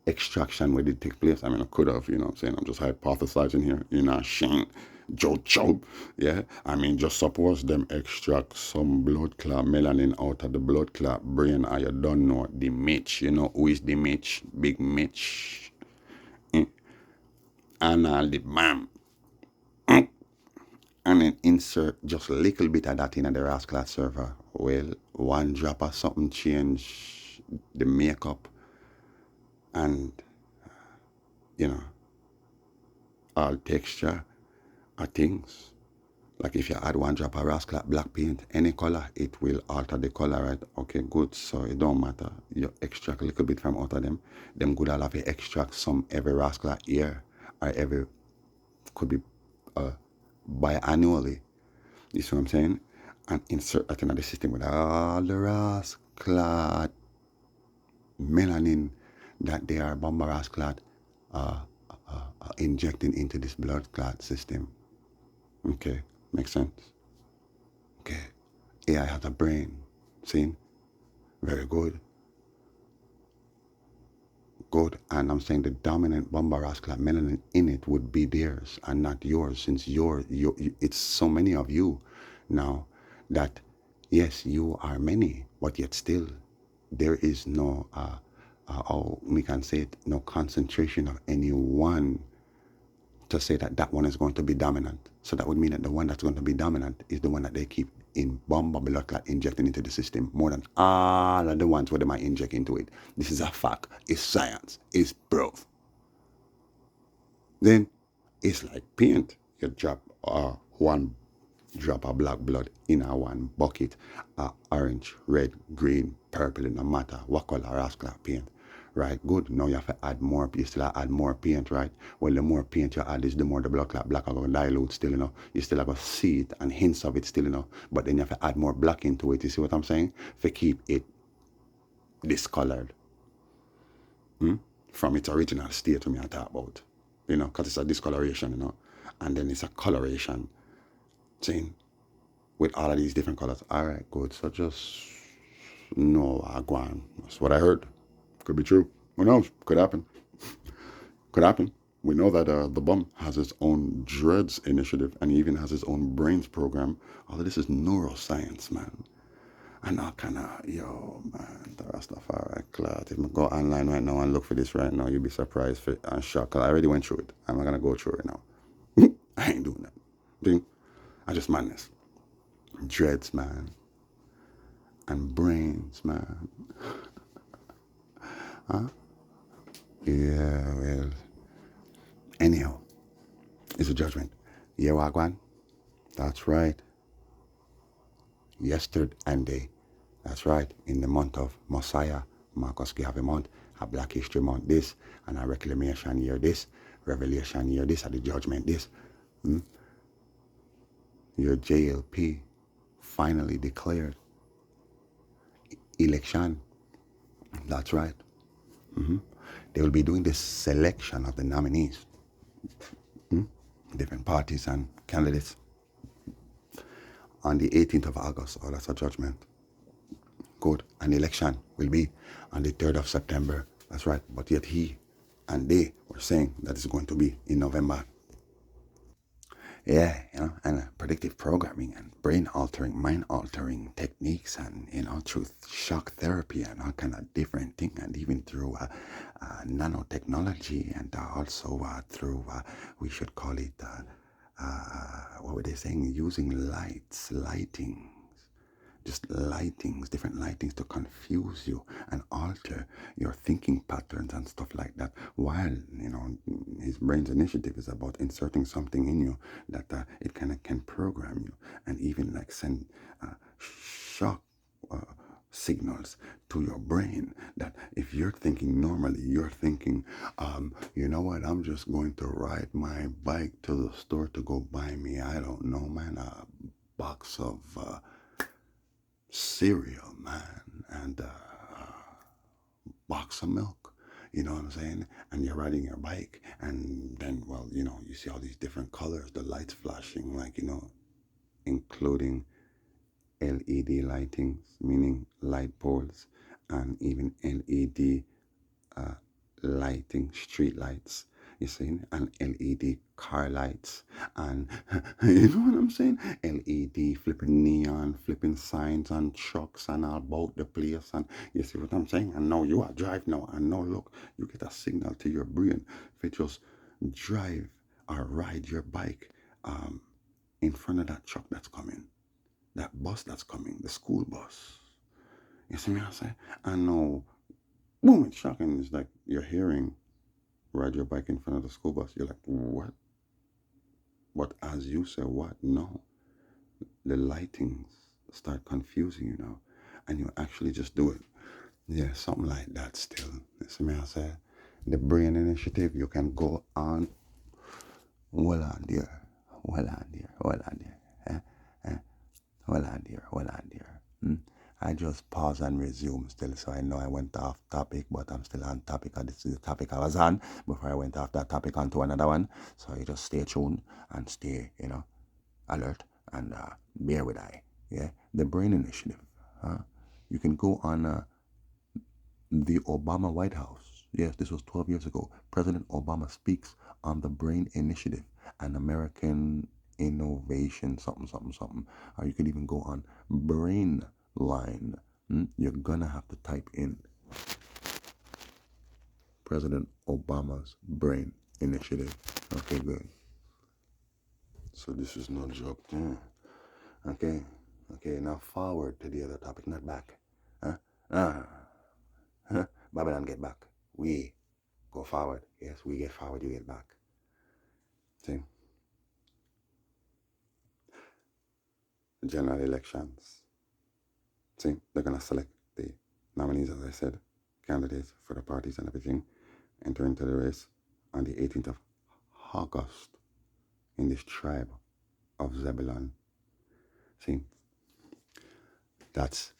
extraction where did take place. I mean, I could have, you know what I'm saying? I'm just hypothesizing here. Shane, Joe. Yeah? I mean, just suppose them extract some blood clot melanin out of the blood clot brain, and you don't know the Mitch. You know who is the Mitch? Big Mitch. And the bam. And then insert just a little bit of that in the rascal server. Well, one drop of something change the makeup and, you know, all texture of things. Like if you add one drop of rascal black paint, any color, it will alter the color, right? Okay, good. So it don't matter. You extract a little bit from out of them. Them good, I'll have to extract some every rascal year or every, could be biannually. You see what I'm saying? And insert that into the system with all the rascal melanin that they are bomber rascal injecting into this blood clot system. Okay, makes sense? Okay, AI has a brain. See? Very good. Good. And I'm saying the dominant bomber rascal melanin in it would be theirs and not yours, since it's so many of you now that, yes, you are many, but yet still there is no, we can say it, no concentration of any one to say that that one is going to be dominant. So that would mean that the one that's going to be dominant is the one that they keep in bomb blood clot injecting into the system more than all of the ones where they might inject into it. This is a fact. It's science. It's proof. Then it's like paint. You drop one drop of black blood in a one bucket, orange, red, green, purple, it no matter what color rascal paint. Right, good. Now you have to add more, you still add more paint, right? Well, the more paint you add is the more the blood clot black are going to dilute still. You still have to see it and hints of it still. But then you have to add more black into it, you see what I'm saying? To keep it discolored from its original state to me I talk about. Because it's a discoloration, and then it's a coloration thing with all of these different colors. All right, good. So just know I go on. That's what I heard. Could be true. Who knows? Could happen. Could happen. We know that the bum has its own Dreads initiative and he even has his own brains program. All of this is neuroscience, man. And all kind of, man, the Rastafari clout. If I go online right now and look for this right now, you'll be surprised and shocked. Because I already went through it. I'm not going to go through it now. I ain't doing that. Think? I just madness. Dreads, man. And brains, man. Huh? Yeah, well. Anyhow, it's a judgment. Yeah, Wagwan? That's right. Yesterday, that's right. In the month of Messiah, Marcus Garvey month, a Black History month this, and a Reclamation year this, Revelation year this, and the judgment this. Your JLP finally declared election. That's right. They will be doing the selection of the nominees, different parties and candidates on the 18th of August. Oh, that's a judgment. Good. And the election will be on the 3rd of September. That's right. But yet he and they were saying that it's going to be in November. Yeah, and predictive programming and brain altering, mind altering techniques and, through shock therapy and all kind of different things, and even through nanotechnology and also through, we should call it what were they saying? Using lightings, just lightings, different lightings to confuse you and alter your thinking patterns and stuff like that. While, his brain's initiative is about inserting something in you that it kind of can program you and even like send shock signals to your brain that if you're thinking normally, you're thinking, you know what, I'm just going to ride my bike to the store to go buy me, I don't know, man, a box of cereal, man, and a box of milk. You know what I'm saying? And you're riding your bike, and then, well, you see all these different colors, the lights flashing, like, including LED lightings, meaning light poles, and even LED lighting, street lights, you see, and LED car lights, and you know what I'm saying? LED flipping neon, flipping signs on trucks and all about the place, and you see what I'm saying? And now you are drive now, and now look, you get a signal to your brain if it just drive or ride your bike in front of that truck that's coming, that bus that's coming, the school bus. You see me I say? And now, boom, it's shocking. It's like you're hearing ride your bike in front of the school bus. You're like, what? But as you say, what? No. The lightings start confusing you now. And you actually just do it. Yeah, something like that still. You see me I say? The brain initiative, you can go on. Well on there. Well on there. Well on there. Well on there. Well on there. I just pause and resume still, so I know I went off topic, but I'm still on topic. This is the topic I was on before I went off that topic onto another one. So you just stay tuned and stay, alert and bear with I. Yeah, the Brain Initiative. You can go on the Obama White House. Yes, this was 12 years ago. President Obama speaks on the Brain Initiative, an American innovation, something, something, something. Or you can even go on Brain Line. You're gonna have to type in President Obama's Brain Initiative. Okay, good. So this is no joke. Yeah. Okay, now forward to the other topic, not back. Babylon get back. We go forward. Yes, we get forward, you get back. See? General elections. See, they're gonna select the nominees, as I said, candidates for the parties and everything, enter into the race on the 18th of August in this tribe of Zebulon. See, that's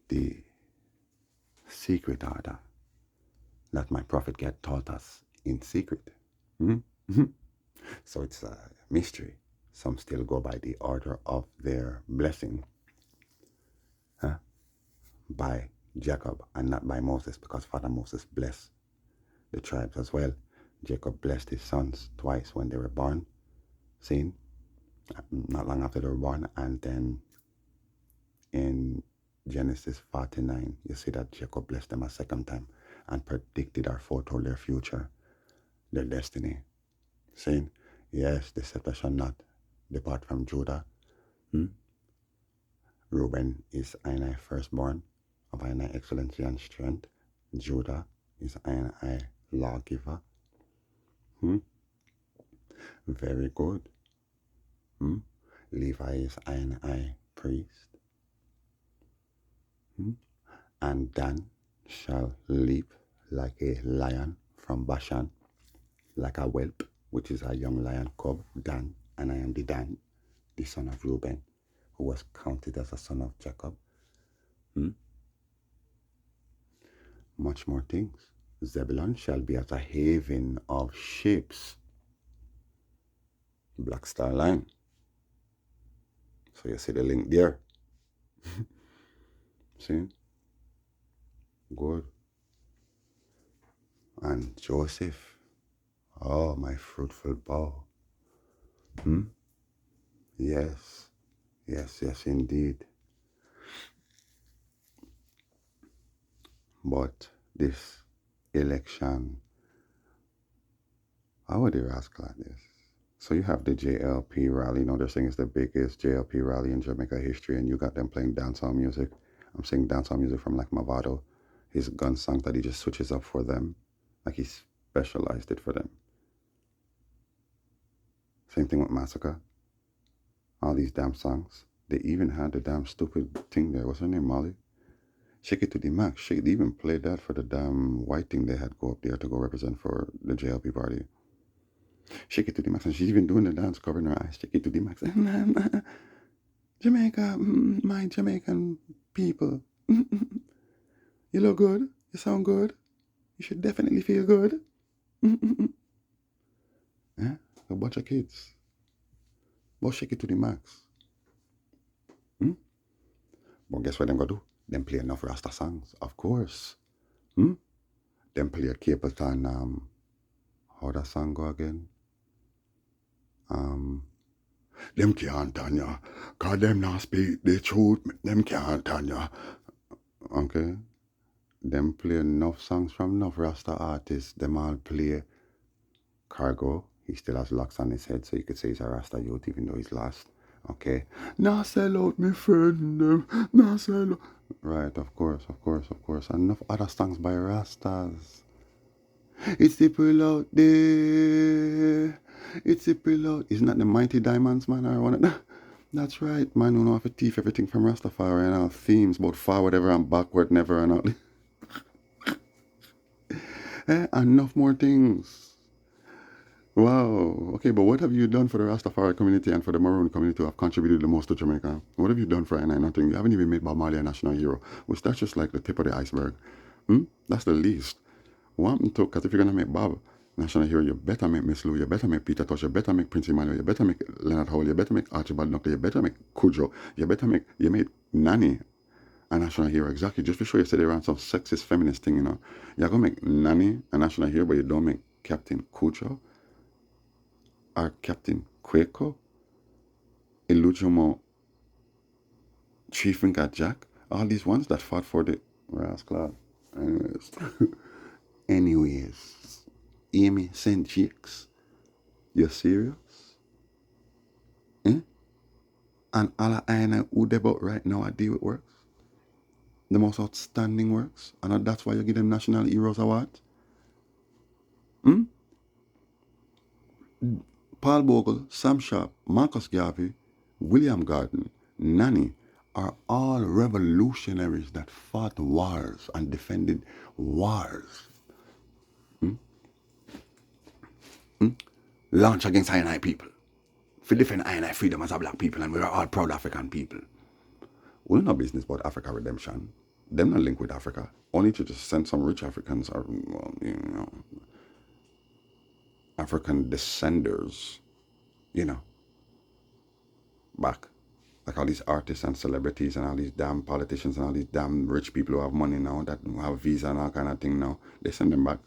the secret order that my prophet get taught us in secret. So it's a mystery. Some still go by the order of their blessing by Jacob and not by Moses, because Father Moses blessed the tribes as well. Jacob blessed his sons twice when they were born, seen, not long after they were born, and then in Genesis 49, you see that Jacob blessed them a second time and predicted or foretold their future, their destiny, saying, yes, the scepter shall not depart from Judah. Reuben is I firstborn of I excellency and strength. Judah is I lawgiver. Very good. Levi is I priest. And Dan shall leap like a lion from Bashan, like a whelp, which is a young lion cub, Dan, and I am the Dan, the son of Reuben, who was counted as a son of Jacob. Much more things. Zebulun shall be as a haven of ships. Black Star Line. So you see the link there. See? Good. And Joseph. Oh, my fruitful bow. Yes. Yes, indeed. But this election, how would you ask like this? So you have the JLP rally. You know, they're saying it's the biggest JLP rally in Jamaica history, and you got them playing dancehall music. I'm saying dancehall music from like Mavado, his gun song that he just switches up for them, like he specialized it for them. Same thing with Massacre. All these damn songs. They even had the damn stupid thing there. What's her name, Molly? Shake It to the Max. They even played that for the damn white thing they had go up there to go represent for the JLP party. Shake It to the Max. And she's even doing the dance, covering her eyes. Shake It to the Max. Jamaica, my Jamaican people. You look good. You sound good. You should definitely feel good. Yeah? A bunch of kids. But shake it to the max. Hmm? But guess what them gonna do? Them play enough Rasta songs, of course. Hmm? Them play Capleton, how that song go again? Them can't turn ya, cause them not speak the truth, them can't turn ya. Okay? Them play enough songs from enough Rasta artists, them all play Cargo. He still has locks on his head, so you could say he's a Rasta youth even though he's lost. Okay? Nah sell out me friend them, nah sell out. Right, of course, of course, of course. Enough other songs by Rastas. It's the pull out there. It's the pull out. Isn't that the Mighty Diamonds, man? Or one of them? That's right, man. Who know how to thief everything from Rastafari and our themes about forward ever and backward never and all. Enough more things. Wow. Okay, but what have you done for the Rastafari community and for the Maroon community who have contributed the most to Jamaica? What have you done for NI? Nothing. You haven't even made Bob Marley a national hero, which that's just like the tip of the iceberg. That's the least. What to? Because if you're going to make Bob national hero, you better make Miss Lou, you better make Peter Tosh, you better make Prince Emmanuel, you better make Leonard Howell, you better make Archibald Knuckle, you better make Cujo, you made Nanny a national hero. Exactly. Just to show you said they ran some sexist feminist thing, you know. You're going to make Nanny a national hero, but you don't make Captain Cujo or Captain Quaco, Illujumo, Chief Finger Jack, all these ones that fought for the Rascal. Anyways. Anyways. Amy St. Jakes. You serious? Eh? And all I know who they about right now I deal with works. The most outstanding works. And that's why you give them National Heroes Award. Paul Bogle, Sam Sharp, Marcus Garvey, William Garden, Nanny are all revolutionaries that fought wars and defended wars. Launch against I&I people. For defend I&I freedom as a black people, and we are all proud African people. We don't know business about Africa redemption. Them not linked with Africa. Only to just send some rich Africans or, well, you know, African descenders, you know, back. Like all these artists and celebrities and all these damn politicians and all these damn rich people who have money now, that have visa and all kind of thing now, they send them back.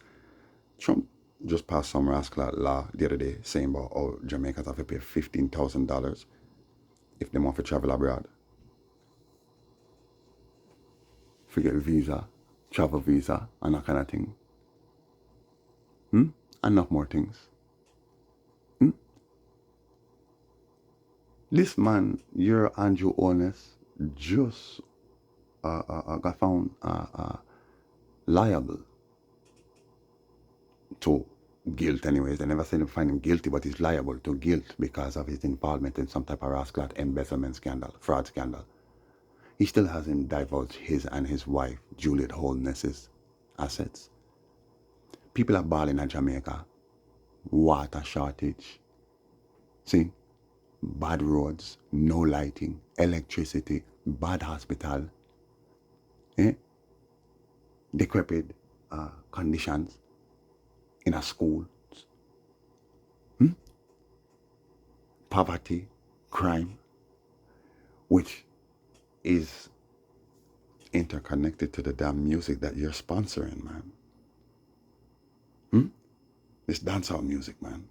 Trump just passed some rascal law the other day saying about how Jamaicans have to pay $15,000 if they want to travel abroad. Forget visa, travel visa, and that kind of thing. Enough more things. This man, your Andrew Honest, just got found liable to guilt anyways. They never said him find him guilty, but he's liable to guilt because of his involvement in some type of rascal embezzlement scandal, fraud scandal. He still hasn't divulged his and his wife, Juliet Holness's assets. People are balling in Jamaica. Water shortage. See? Bad roads, no lighting, electricity, bad hospital, decrepit conditions in a school, poverty, crime, which is interconnected to the damn music that you're sponsoring, man. This dancehall music, man.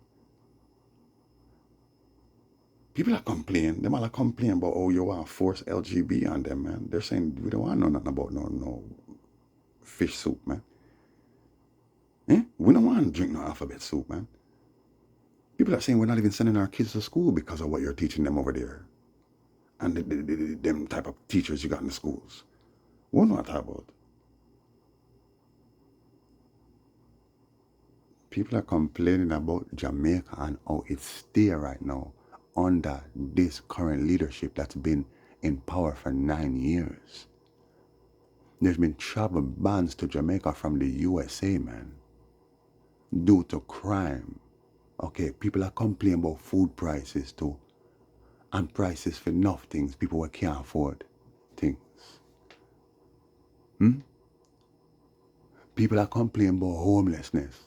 People are complaining. Them all are complaining about, oh, you want to force LGB on them, man. They're saying we don't want to know nothing about no fish soup, man. We don't want to drink no alphabet soup, man. People are saying we're not even sending our kids to school because of what you're teaching them over there. And them type of teachers you got in the schools. What am I talking about? People are complaining about Jamaica and how it's there right now under this current leadership that's been in power for 9 years. There's been travel bans to Jamaica from the USA, man, due to crime. Okay, people are complaining about food prices too, and prices for enough things people can't afford things. People are complaining about homelessness,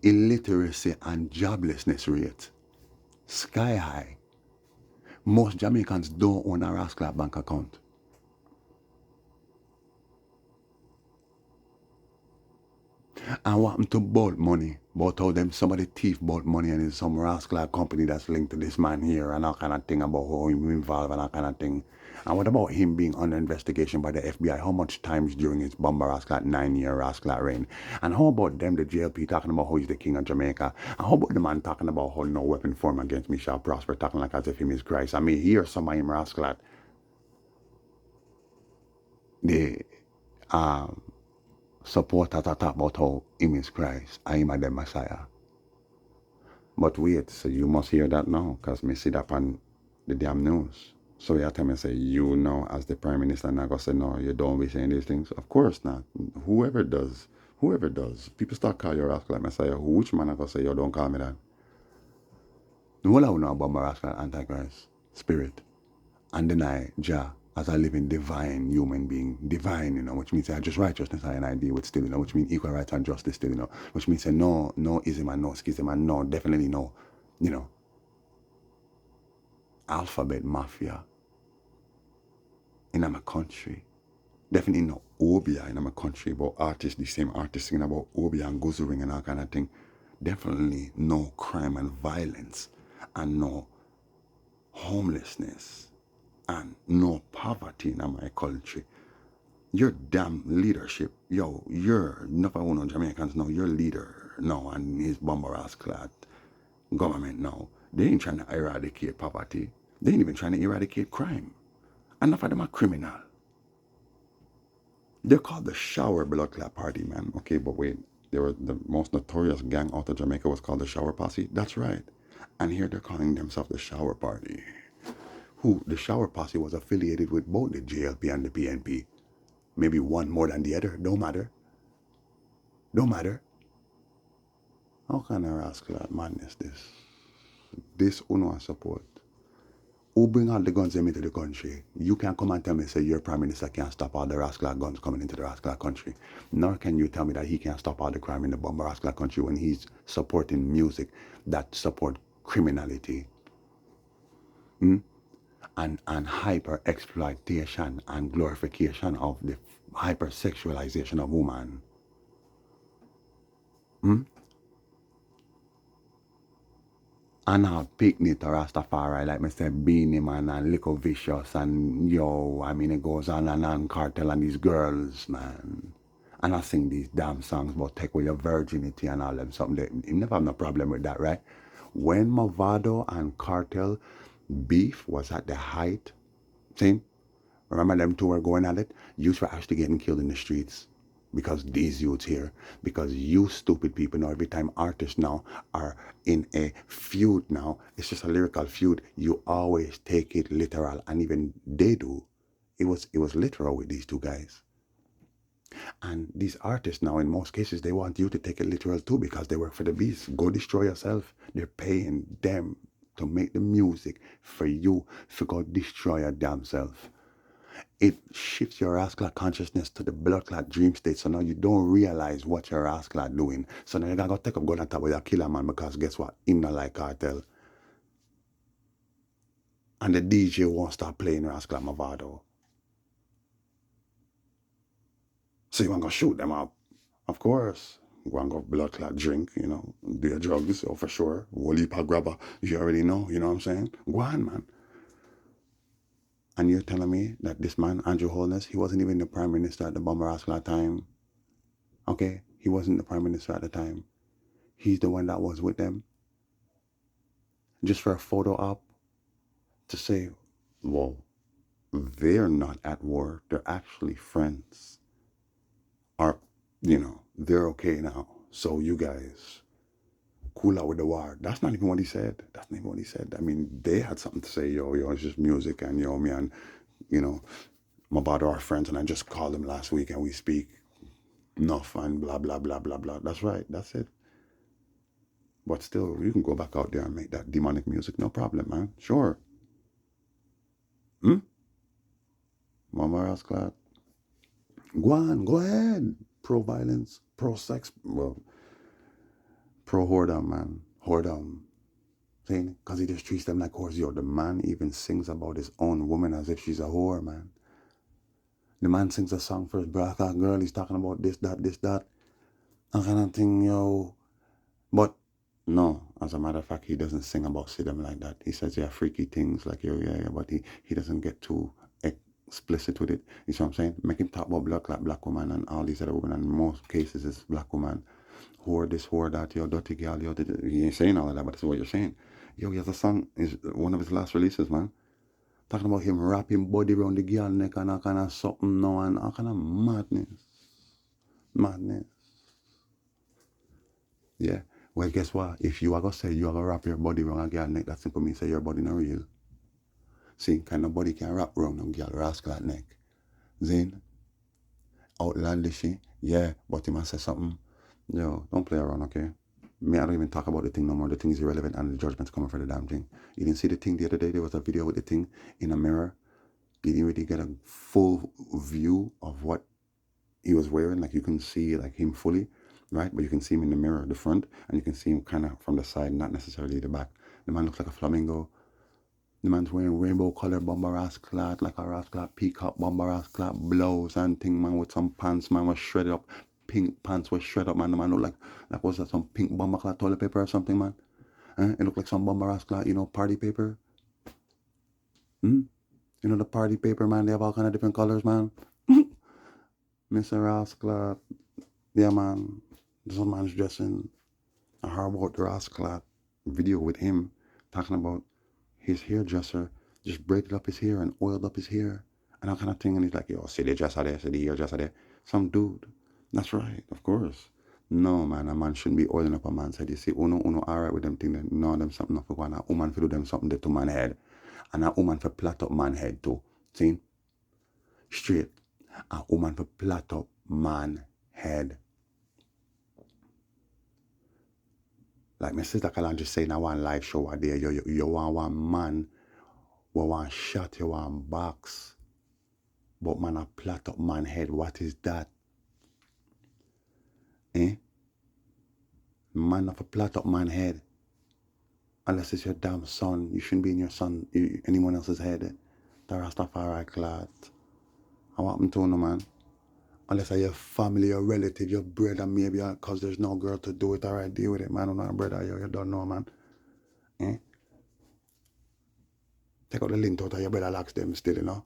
illiteracy and joblessness rate sky high. Most Jamaicans don't own a rascal bank account. And what happened to Bolt money? About how them somebody thief Bolt money and it's some rascal company that's linked to this man here and all kind of thing about how him involved and all kind of thing. And what about him being under investigation by the FBI? How much times during his bomber rascal 9-year rascal reign? And how about them, the JLP, talking about how he's the king of Jamaica? And how about the man talking about how no weapon form against me shall prosper, talking like as if him is Christ? I mean, hear some of him rascal the supporters talk about how him is Christ, I am the Messiah. But wait, so you must hear that now, because me see that on the damn news. So you tell me, say, you know, as the Prime Minister, not gonna say, no, you don't be saying these things? Of course not. Whoever does. People start calling you rascal like Messiah. Which man I gonna say, yo, don't call me that? All I know about my rascal Antichrist spirit and deny Jah as a living divine human being, divine, which means just righteousness and idea with still, which means equal rights and justice still, which means no ism and no schism and no, definitely no, alphabet mafia in my country. Definitely no obia in my country, but artists, the same artists singing about obia and guzuring and all kind of thing. Definitely no crime and violence and no homelessness and no poverty in my country. Your damn leadership, you're enough of one Jamaicans now, your leader now and his bomber ass clad government now, they ain't trying to eradicate poverty. They ain't even trying to eradicate crime. Enough of them are criminal. They're called the Shower Blood Clot Party, man. Okay, but wait, they were the most notorious gang out of Jamaica was called the Shower Posse. That's right. And here they're calling themselves the Shower Party. Who the Shower Posse was affiliated with both the JLP and the PNP. Maybe one more than the other. Don't matter. How kind of rascal madness this? This uno support. Who bring all the guns into the country? You can't come and tell me, say, your prime minister can't stop all the rascal guns coming into the rascal country. Nor can you tell me that he can't stop all the crime in the bomber rascal country when he's supporting music that support criminality. And hyper exploitation and glorification of the hypersexualization of woman. And I'll picnic to Rastafari, like Mr. Beanie Man and Little Vicious and it goes on Cartel and these girls, man. And I sing these damn songs about take away your virginity and all them something. You never have no problem with that, right? When Movado and Cartel beef was at the height, see? Remember them two were going at it? Youths were actually getting killed in the streets because these youths here, because you stupid people know every time artists now are in a feud now, it's just a lyrical feud, you always take it literal, and even they do. It was literal with these two guys. And these artists now, in most cases, they want you to take it literal too because they work for the beast. Go destroy yourself. They're paying them to make the music for you to go destroy your damn self. It shifts your rascal consciousness to the blood clot dream state. So now you don't realize what your rascal doing. So now you're going to take up gun and top with your killer man because guess what? Him not like cartel. And the DJ won't start playing rascal Mavado. So you want to shoot them up. Of course. Go and go blood clot drink, do your drugs, for sure. Whole heap of grabber. You already know, you know what I'm saying? Go on, man. And you're telling me that this man, Andrew Holness, he wasn't even the prime minister at the bomber rascal time. Okay? He wasn't the prime minister at the time. He's the one that was with them. just for a photo op to say, well, they're not at war. They're actually friends. Or, they're okay now. So you guys cool out with the war. That's not even what he said. That's not even what he said. I mean, they had something to say, yo, it's just music, and me and, you know, my brother are friends, and I just called him last week and we speak enough and blah, blah, blah, blah, blah. That's right. That's it. But still, you can go back out there and make that demonic music. No problem, man. Sure. Hmm? Mama Rascal. Go on, go ahead. Pro violence, pro sex, well, pro whoredom, man. Whoredom. Saying, because he just treats them like whores. Yo, the man even sings about his own woman as if she's a whore, man. The man sings a song for his black girl. He's talking about this, that, this, that. That kind of thing, yo. But no, as a matter of fact, he doesn't sing about them like that. He says, yeah, freaky things like, yo, yeah, but he doesn't get too explicit with it. You see what I'm saying? Make him talk about blood clot black woman and all these other women. And in most cases, it's black woman. Whore this, whore that, yo, dirty girl, yo. He ain't saying all of that, but that's what you're saying. Yo, he has a song, is one of his last releases, man. Talking about him wrapping body around the girl neck and all kind of something now and all kind of madness. Madness. Yeah. Well, guess what? If you are going to say you are going to wrap your body around a girl neck, that simply means say your body not real. See, kind of body can wrap around a girl rascal neck. Zin? Outlandishy? Yeah, but he must say something. Yo, don't play around, okay? Me, I don't even talk about the thing no more. The thing is irrelevant and the judgment's coming for the damn thing. You didn't see the thing the other day? There was a video with the thing in a mirror. You didn't really get a full view of what he was wearing. Like, you can see like him fully, right? But you can see him in the mirror, the front, and you can see him kind of from the side, not necessarily the back. The man looks like a flamingo. The man's wearing rainbow color bomber ass clat, like a rascal peacock bomber ass clat blouse and thing, man, with some pants, man, was shredded up. Pink pants was shredded up, man. The man looked like was that some pink bomber clat toilet paper or something, man? It looked like some bomber ass clat, party paper. The party paper, man, they have all kind of different colors, man. Mr. Rascal, yeah, man. Some man's dressing a about the Rascal video with him talking about his hairdresser just braided up his hair and oiled up his hair and all kind of thing. And he's like, yo, see the dresser there, see the hairdresser there. Some dude. That's right, of course. No, man, a man shouldn't be oiling up a man's head. You see, uno all right with them thing. No, them something not for one. A woman for do them something there to man head. And a woman for plait up man head too. See? Straight. A woman for plait up man head. Like my sister Kalan just saying, I want live show out there. You want one man, we want shot, you want box. But man, a plait up man head. What is that? Man of a plait up man head. Unless it's your damn son. You shouldn't be in your son, anyone else's head. The Rastafari class. I want him to know, man. Unless your family, your relative, your brother, maybe, because there's no girl to do it, all right, deal with it, man. I'm not a brother, you don't know, man. Take out the link out of your brother locks them still,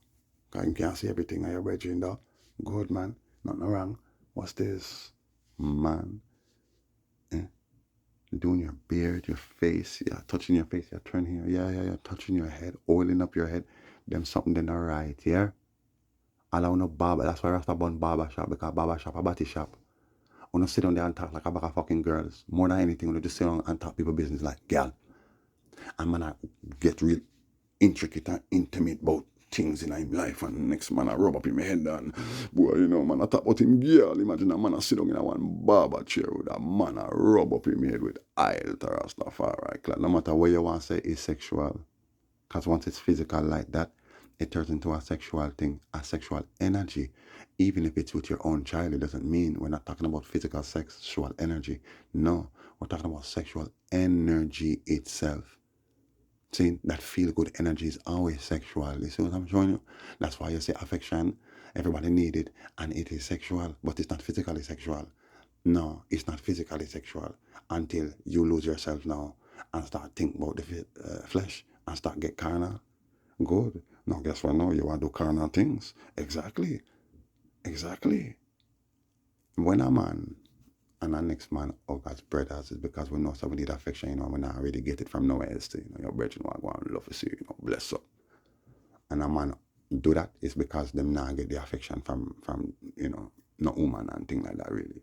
because you can't see everything on your brethren, though. Good, man. Nothing wrong. What's this? Man. Doing your beard, your face, yeah, touching your face, yeah, turn here, yeah, touching your head, oiling up your head, them something then alright, yeah? Allow no barber, that's why Rasta bun barber shop, because barber shop a body shop. We don't sit down there and talk like a bag of fucking girls. More than anything, we just sit down and talk people business like girl. And man, I get real intricate and intimate about things in his life, and next man I rub up in my head and boy, man, I talk about him girl. Imagine a man I sit down in a one barber chair with a man I rub up in my head with oil to stuff, alright. Like, no matter what you want to say is sexual. Because once it's physical like that, it turns into a sexual thing, a sexual energy. Even if it's with your own child, it doesn't mean we're not talking about physical sexual energy. No, we're talking about sexual energy itself. See, that feel-good energy is always sexual. You see what I'm showing you? That's why you say affection, everybody need it, and it is sexual, but it's not physically sexual. No, it's not physically sexual until you lose yourself now and start thinking about the flesh and start get carnal. Good. Now, guess what? Now you want to do carnal things. Exactly. When a man And our next man, oh God's brothers, is because we know so we need affection, we not really get it from nowhere else. Your brethren want to go and love to see bless up. And a man do that is because them not get the affection from no woman and thing like that really.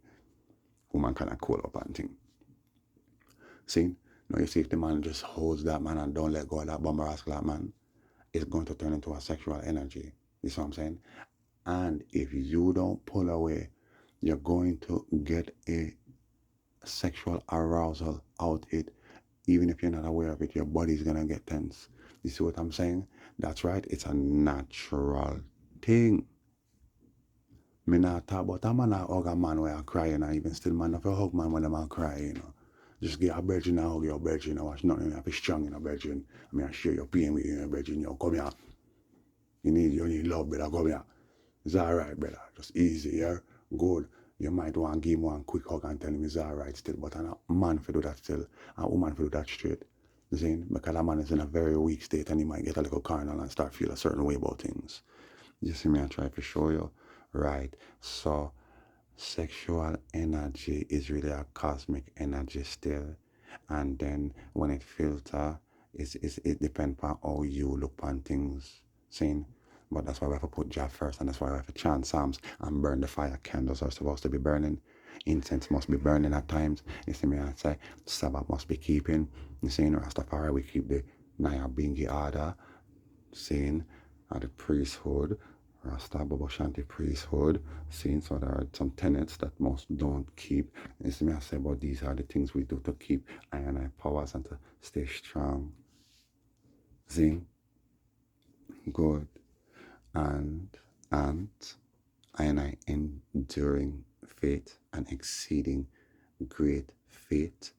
Woman kind of call up and thing. See? Now you see if the man just holds that man and don't let go of that bummer ass that man, it's going to turn into a sexual energy. You see what I'm saying? And if you don't pull away, you're going to get a sexual arousal out it. Even if you're not aware of it, your body's gonna get tense. You see what I'm saying? That's right, it's a natural thing. Me not talk about a man a hug a man where I cry, even still man if you hug man when them a cry. Just get a virgin and hug your virgin, watch nothing have to be strong in a virgin. I mean I share your pain with your virgin, come here. You need love, brother, come here. It's alright, brother. Just easy, yeah? Good. You might want to give him one quick hug and tell him it's alright still, but a man for do that still, a woman for do that straight. You see? Because a man is in a very weak state and he might get a little carnal and start feel a certain way about things. You see me, I try to show you. Right. So, sexual energy is really a cosmic energy still. And then when it filter, it depends on how you look on things. Seen? But that's why we have to put Jah first, and that's why we have to chant psalms and burn the fire. Candles are supposed to be burning. Incense must be burning at times. You see me, I say Sabbath must be keeping. You see, in Rastafari we keep the Naya Bingi order. Seeing the priesthood, Rasta Baba Shanti priesthood, seeing so there are some tenets that most don't keep. You see me, I say, but these are the things we do to keep I and I powers and to stay strong. See? Good. And I and I enduring faith and exceeding great faith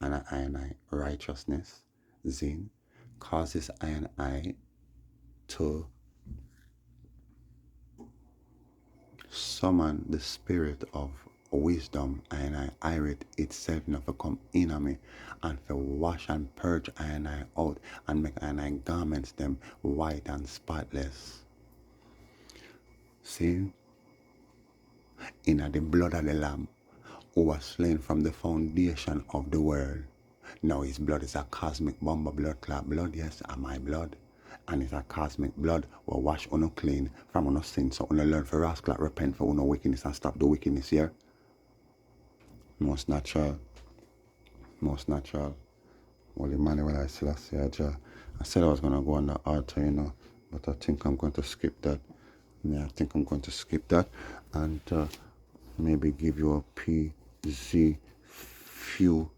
and I righteousness, Zin, causes I and I to summon the spirit of wisdom and I irate itself not to come in on me and to wash and purge I and I out and make I and I garments them white and spotless. See? In the blood of the Lamb who was slain from the foundation of the world. Now his blood is a cosmic bomber blood clot blood, yes, and my blood. And it's a cosmic blood will wash uno clean from uno sin. So uno learn for rascal repent for uno wickedness and stop the wickedness here. Most natural. Most natural. Well, Emmanuel, I still say I said I was gonna go on the altar, but I think I'm going to skip that. Yeah, I think I'm going to skip that and maybe give you a PZ few,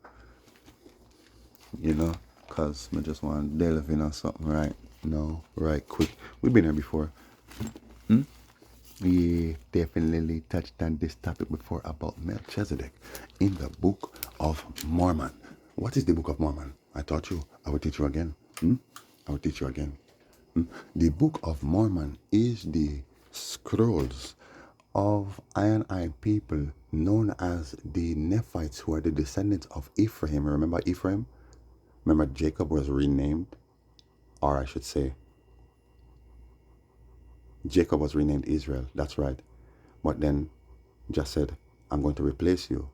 because I just want to delve in on something right now, right quick. We've been here before. We definitely touched on this topic before about Melchizedek in the Book of Mormon. What is the Book of Mormon? I taught you. I will teach you again. I will teach you again. The Book of Mormon is the scrolls of Iron Eye people known as the Nephites, who are the descendants of Ephraim. Remember Ephraim? Remember Jacob was renamed, or I should say, Jacob was renamed Israel. That's right. But then just said, I'm going to replace you.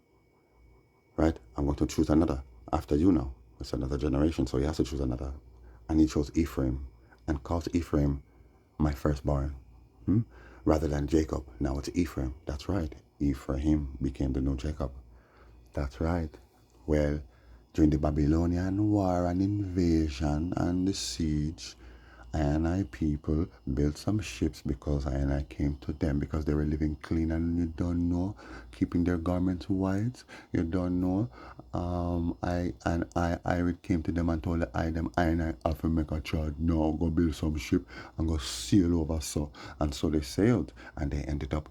Right? I'm going to choose another after you now. It's another generation, so he has to choose another. And he chose Ephraim and calls Ephraim my firstborn. Rather than Jacob. Now it's Ephraim. That's right. Ephraim became the new Jacob. That's right. Well, during the Babylonian war and invasion and the siege, I and I people built some ships because I and I came to them because they were living clean and you don't know, keeping their garments white. You don't know. I came to them and told them I and I have to make a charge now, go build some ship and go sail over so. And so they sailed and they ended up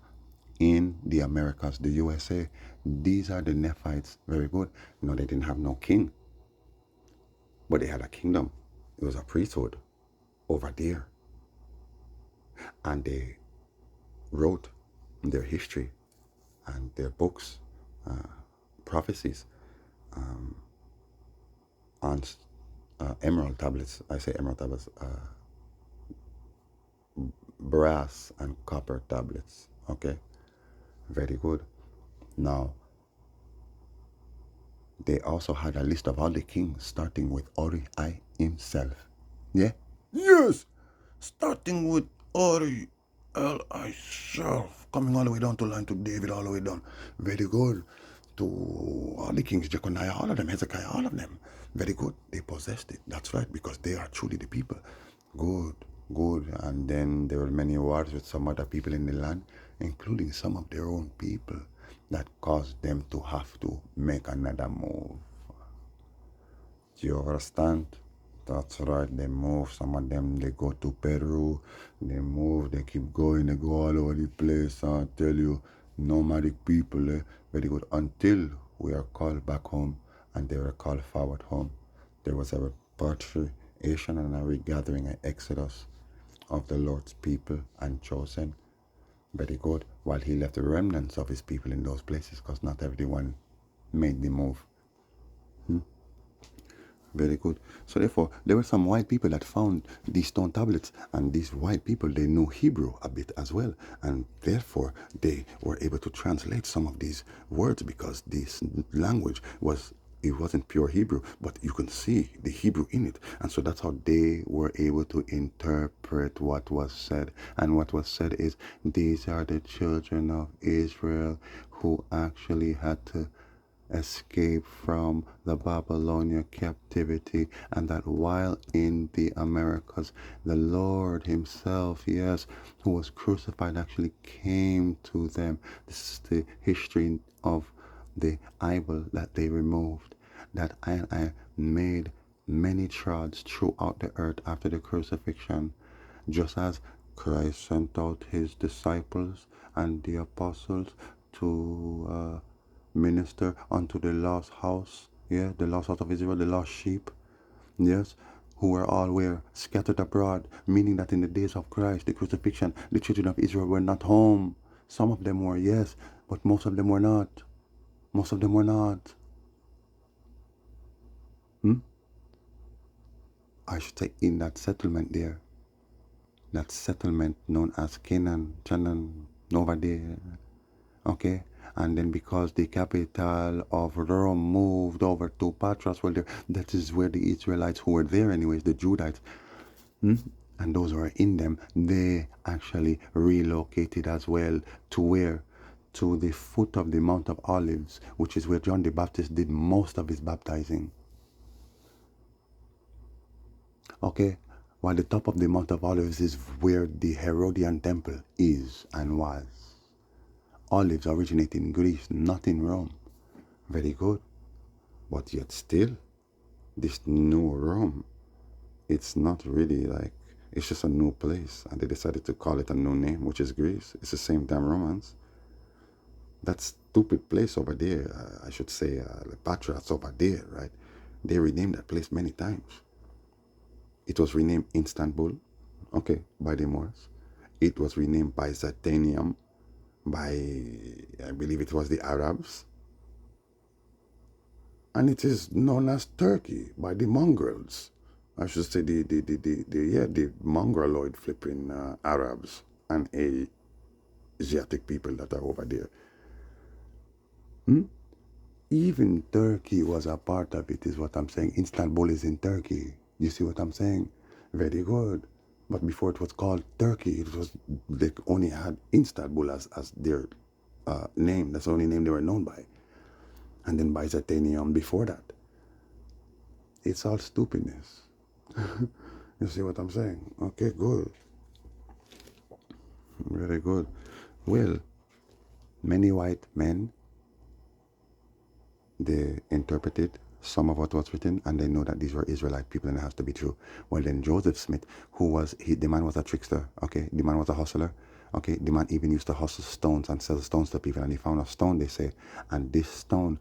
in the Americas, the USA. These are the Nephites. Very good. No, they didn't have no king, but they had a kingdom. It was a priesthood over there. And they wrote their history and their books, prophecies, on emerald tablets. I say emerald tablets, brass and copper tablets. Okay, very good. Now, they also had a list of all the kings, starting with Ori I himself. Yeah? Yes! Starting with Ori L I self, coming all the way down to line to David, all the way down. Very good. To all the kings, Jeconiah, all of them, Hezekiah, all of them. Very good. They possessed it. That's right, because they are truly the people. Good, good. And then there were many wars with some other people in the land, including some of their own people, that caused them to have to make another move. Do you understand? That's right, they move. Some of them, they go to Peru. They move, they keep going, they go all over the place. I tell you, nomadic people, very good. Until we are called back home and they were called forward home. There was a repatriation and a regathering, an exodus of the Lord's people and chosen. Very good. While he left the remnants of his people in those places, because not everyone made the move. Very good. So therefore, there were some white people that found these stone tablets, and these white people, they knew Hebrew a bit as well, and therefore they were able to translate some of these words, because this language was, it wasn't pure Hebrew, but you can see the Hebrew in it, and so that's how they were able to interpret what was said. And what was said is, these are the children of Israel who actually had to escape from the Babylonian captivity, and that while in the Americas, the Lord himself, yes, who was crucified, actually came to them. This is the history of the idol that they removed, that I made many trods throughout the earth after the crucifixion, just as Christ sent out his disciples and the apostles to minister unto the lost house, yeah, the lost house of Israel, the lost sheep, yes, who were all where scattered abroad, meaning that in the days of Christ, the crucifixion, the children of Israel were not home. Some of them were, yes, but most of them were not. Most of them were not. I should say in that settlement there, that settlement known as Canaan, over there, okay, and then because the capital of Rome moved over to Patras, well, there, that is where the Israelites who were there anyways, the Judites, and those who are in them, they actually relocated as well to where? To the foot of the Mount of Olives, which is where John the Baptist did most of his baptizing. Okay, while the top of the Mount of Olives is where the Herodian temple is and was. Olives originate in Greece, not in Rome. Very good. But yet still, this new Rome, it's not really like, it's just a new place. And they decided to call it a new name, which is Greece. It's the same damn Romans. That stupid place over there, I should say, Patras over there, right? They renamed that place many times. It was renamed Istanbul, okay, by the Moors. It was renamed Byzantium by, I believe it was the Arabs. And it is known as Turkey by the mongrels. I should say the mongoloid flipping Arabs and Asiatic people that are over there. Even Turkey was a part of it, is what I'm saying. Istanbul is in Turkey. You see what I'm saying? Very good. But before it was called Turkey, it was, they only had Istanbul as their name. That's the only name they were known by. And then Byzantium before that. It's all stupidness. You see what I'm saying? Okay, good. Very good. Well, many white men, they interpreted some of what was written, and they know that these were Israelite people and it has to be true. Well, then Joseph Smith, who was, the man was a trickster, okay? The man was a hustler, okay? The man even used to hustle stones and sell stones to people, and he found a stone, they say, and this stone,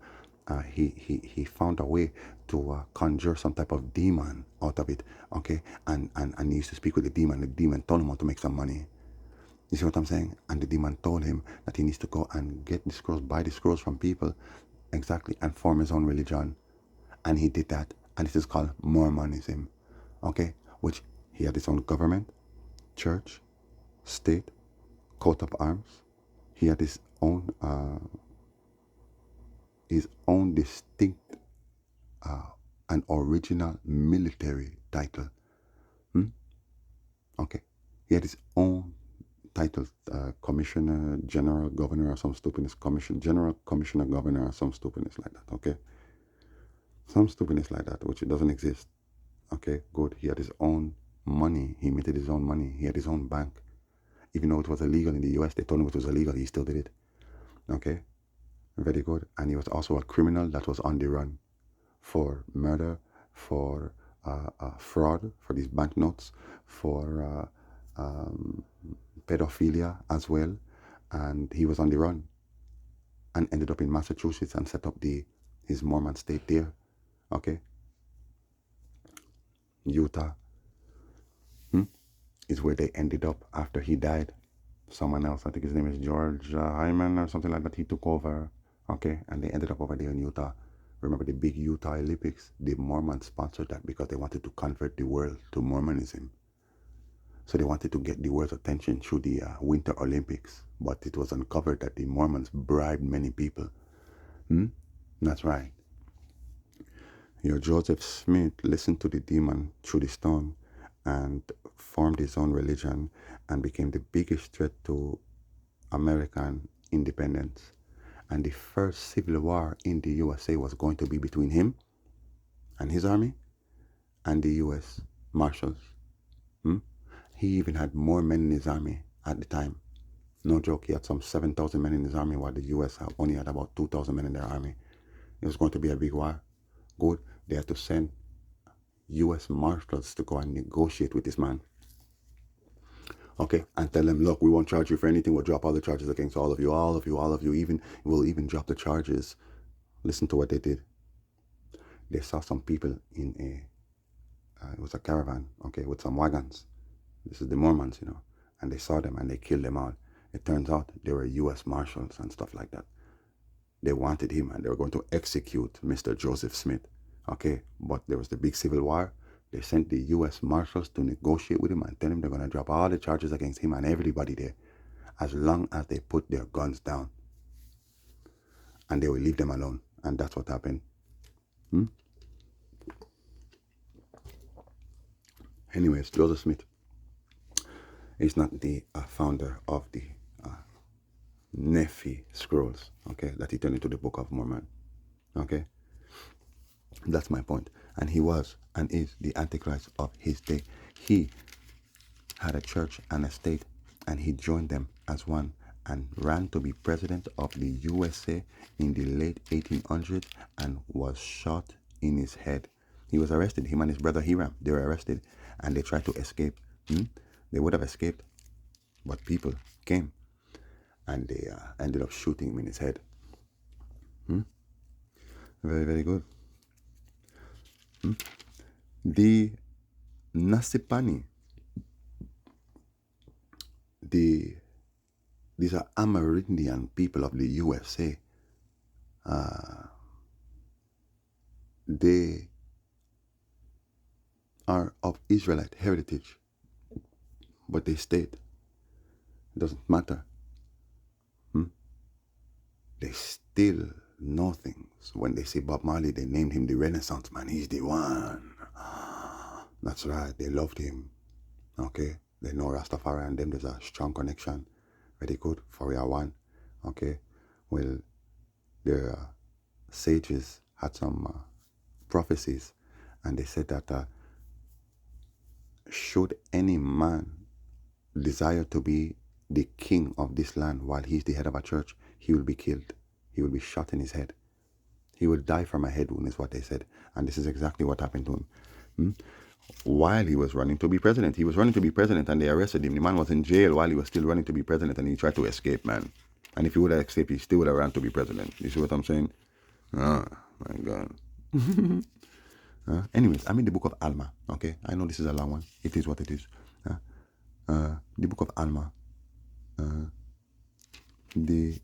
he found a way to conjure some type of demon out of it, okay? And he used to speak with the demon told him how to make some money. You see what I'm saying? And the demon told him that he needs to go and get the scrolls, buy the scrolls from people, exactly, and form his own religion. And he did that, and this is called Mormonism, okay? Which he had his own government, church, state, coat of arms. He had his own distinct an original military title. Okay. He had his own title, Commissioner, General, Governor, or some stupidness. General, Commissioner, Governor, or some stupidness like that. Okay. Some stupidness like that, which it doesn't exist. Okay, good. He had his own money. He minted his own money. He had his own bank. Even though it was illegal in the US, they told him it was illegal. He still did it. Okay, very good. And he was also a criminal that was on the run for murder, for fraud, for these banknotes, for pedophilia as well. And he was on the run and ended up in Massachusetts and set up his Mormon state there. Okay, Utah is where they ended up after he died. Someone else, I think his name is George Hyman or something like that, he took over. Okay, and they ended up over there in Utah. Remember the big Utah Olympics? The Mormons sponsored that because they wanted to convert the world to Mormonism. So they wanted to get the world's attention through the Winter Olympics. But it was uncovered that the Mormons bribed many people. That's right. Your Joseph Smith listened to the demon through the storm and formed his own religion and became the biggest threat to American independence. And the first civil war in the USA was going to be between him and his army and the US Marshals. He even had more men in his army at the time. No joke, he had some 7,000 men in his army while the US only had about 2,000 men in their army. It was going to be a big war. Good. They had to send US Marshals to go and negotiate with this man. Okay, and tell them, look, we won't charge you for anything. We'll drop all the charges against all of you. We'll even drop the charges. Listen to what they did. They saw some people in it was a caravan, okay, with some wagons. This is the Mormons, and they saw them and they killed them all. It turns out they were US Marshals and stuff like that. They wanted him and they were going to execute Mr. Joseph Smith. Okay, but there was the big civil war. They sent the US Marshals to negotiate with him and tell him they're going to drop all the charges against him and everybody there as long as they put their guns down. And they will leave them alone. And that's what happened. Anyways, Joseph Smith is not the founder of the Nephi scrolls, okay, that he turned into the Book of Mormon. Okay? That's my point. And he was and is the Antichrist of his day. He had a church and a state, and he joined them as one and ran to be president of the USA in the late 1800s and was shot in his head. He was arrested. Him and his brother Hiram, they were arrested and they tried to escape. They would have escaped, but people came and they ended up shooting him in his head. Very, very good. The Nasipani, these are Amerindian people of the USA. They are of Israelite heritage, but they state it doesn't matter. They still know things. When they see Bob Marley, they named him the Renaissance man. He's the one. That's right. They loved him. Okay. They know Rastafari and them. There's a strong connection. Very good. For year one. Okay. Well, their sages had some prophecies, and they said that should any man desire to be the king of this land while he's the head of a church, he will be killed. He will be shot in his head. He will die from a head wound, is what they said. And this is exactly what happened to him. While he was running to be president. He was running to be president and they arrested him. The man was in jail while he was still running to be president and he tried to escape, man. And if he would have escaped, he still would have run to be president. You see what I'm saying? Oh, my God. Anyways, I'm in the book of Alma, okay? I know this is a long one. It is what it is. The book of Alma. The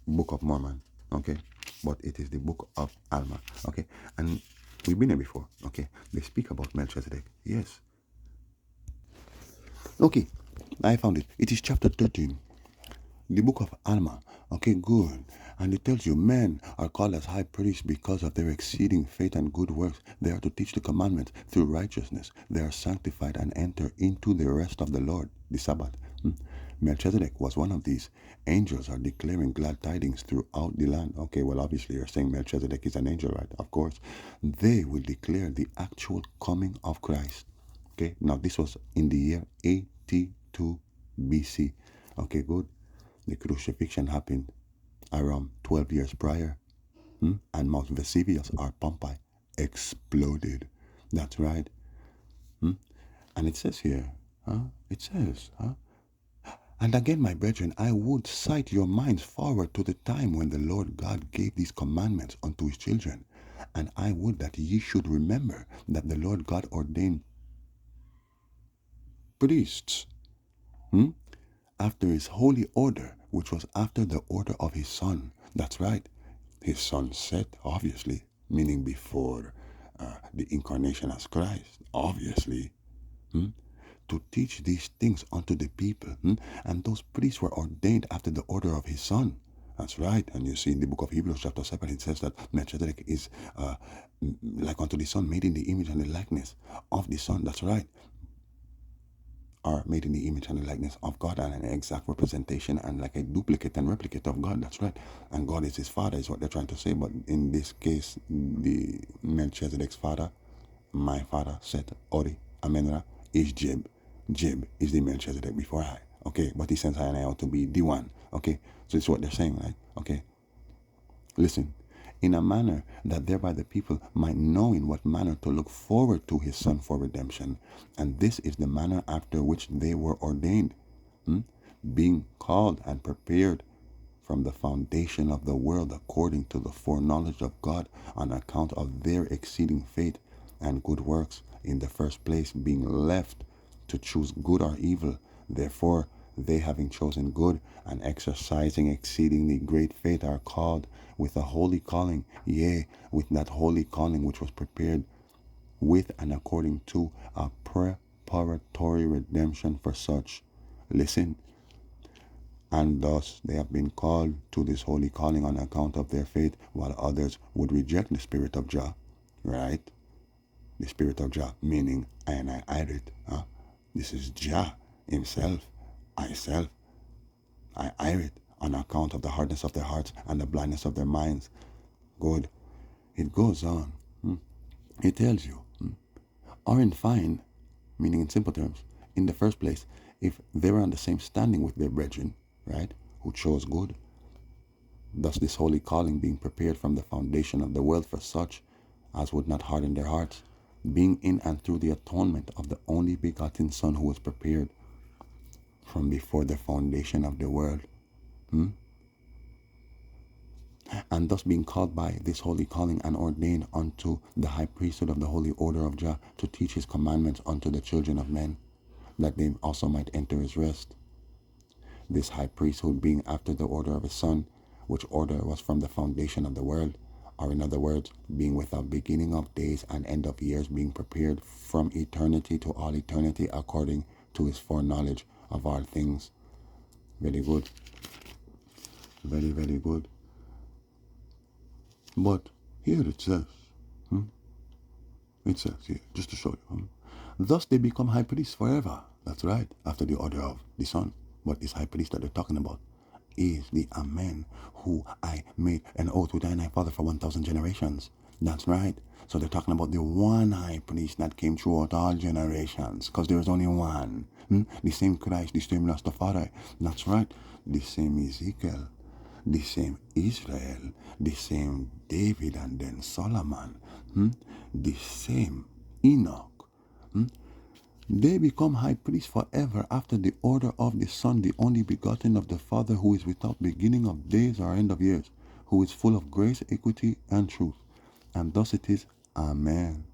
Book of Mormon, okay? But it is the book of Alma, okay? And we've been here before, okay? They speak about Melchizedek, yes. Okay, I found it. It is chapter 13, the book of Alma, Okay, good. And it tells you men are called as high priests because of their exceeding faith and good works. They are to teach the commandments through righteousness. They are sanctified and enter into the rest of the Lord, the Sabbath. Melchizedek was one of these. Angels are declaring glad tidings throughout the land. Okay, well, obviously, you're saying Melchizedek is an angel, right? Of course. They will declare the actual coming of Christ. Okay, now this was in the year 82 BC. Okay, good. The crucifixion happened around 12 years prior. And Mount Vesuvius or Pompeii exploded. That's right. And it says here, it says, and again, my brethren, I would cite your minds forward to the time when the Lord God gave these commandments unto his children. And I would that ye should remember that the Lord God ordained priests after his holy order, which was after the order of his son. That's right. His son Seth, obviously, meaning before the incarnation as Christ, obviously, to teach these things unto the people. And those priests were ordained after the order of his son. That's right. And you see in the book of Hebrews chapter 7, it says that Melchizedek is like unto the son, made in the image and the likeness of the son. That's right. Are made in the image and the likeness of God, and an exact representation and like a duplicate and replicate of God. That's right. And God is his father, is what they're trying to say. But in this case, the Melchizedek's father, my father, Seth, Ori, Amenra, is Jeb. Jeb is the Melchizedek before I. Okay, but he sends I and I out to be the one. Okay, so it's what they're saying, right? Okay. Listen, in a manner that thereby the people might know in what manner to look forward to his son for redemption. And this is the manner after which they were ordained, being called and prepared from the foundation of the world according to the foreknowledge of God, on account of their exceeding faith and good works, in the first place being left to choose good or evil. Therefore, they having chosen good and exercising exceedingly great faith are called with a holy calling, yea, with that holy calling which was prepared with and according to a preparatory redemption for such. Listen. And thus they have been called to this holy calling on account of their faith, while others would reject the Spirit of Jah. Right? The Spirit of Jah, meaning I and I it. This is Jah himself, I self. I it on account of the hardness of their hearts and the blindness of their minds. Good. It goes on. It tells you, or in fine, meaning in simple terms, in the first place, if they were on the same standing with their brethren, right, who chose good, thus this holy calling being prepared from the foundation of the world for such as would not harden their hearts, being in and through the atonement of the only begotten Son who was prepared from before the foundation of the world, and thus being called by this holy calling and ordained unto the high priesthood of the holy order of Jah, to teach his commandments unto the children of men, that they also might enter his rest. This high priesthood being after the order of his Son, which order was from the foundation of the world, or in other words, being without beginning of days and end of years, being prepared from eternity to all eternity according to his foreknowledge of all things. Very good. Very, very good. But here it says, it says here, just to show you, thus they become high priests forever. That's right, after the order of the Son. But this high priest that they're talking about is the Amen, who I made an oath with I and I Father for 1,000 generations. That's right. So they're talking about the one high priest that came throughout all generations, because there is only one. The same Christ, the same Rastafari. That's right. The same Ezekiel, the same Israel, the same David and then Solomon, the same Enoch. They become high priests forever after the order of the Son, the only begotten of the Father, who is without beginning of days or end of years, who is full of grace, equity, and truth. And thus it is. Amen.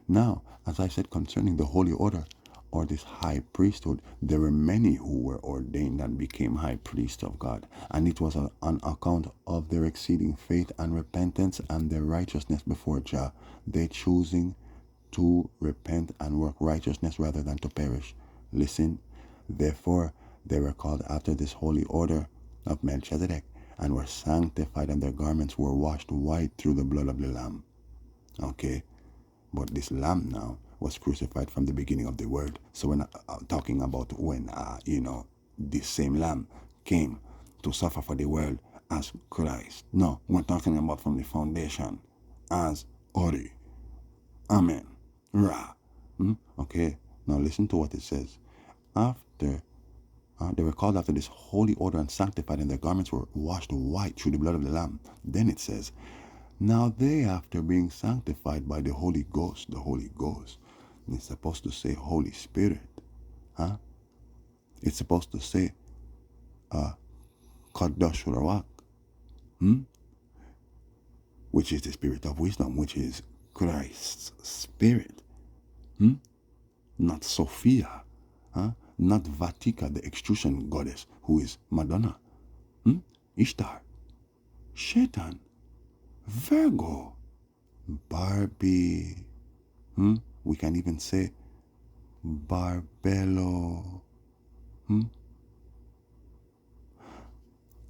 Now, as I said concerning the holy order, or this high priesthood, there were many who were ordained and became high priests of God. And it was on account of their exceeding faith and repentance and their righteousness before Jah, they choosing to repent and work righteousness rather than to perish. Listen, therefore, They were called after this holy order of Melchizedek, and were sanctified, and their garments were washed white through the blood of the Lamb. Okay, but this Lamb now was crucified from the beginning of the world. So we're not talking about when, this same Lamb came to suffer for the world as Christ. No, we're talking about from the foundation as Ori. Amen. Ra. Okay, now listen to what it says. After they were called after this holy order and sanctified, and their garments were washed white through the blood of the Lamb. Then it says, now they, after being sanctified by the Holy Ghost, it's supposed to say Holy Spirit. It's supposed to say Kadosh Rawak, which is the Spirit of wisdom, which is Christ's Spirit. Not Sophia, not Vatika, the extrusion goddess, who is Madonna, Ishtar, Shaitan, Virgo, Barbie. We can even say Barbello.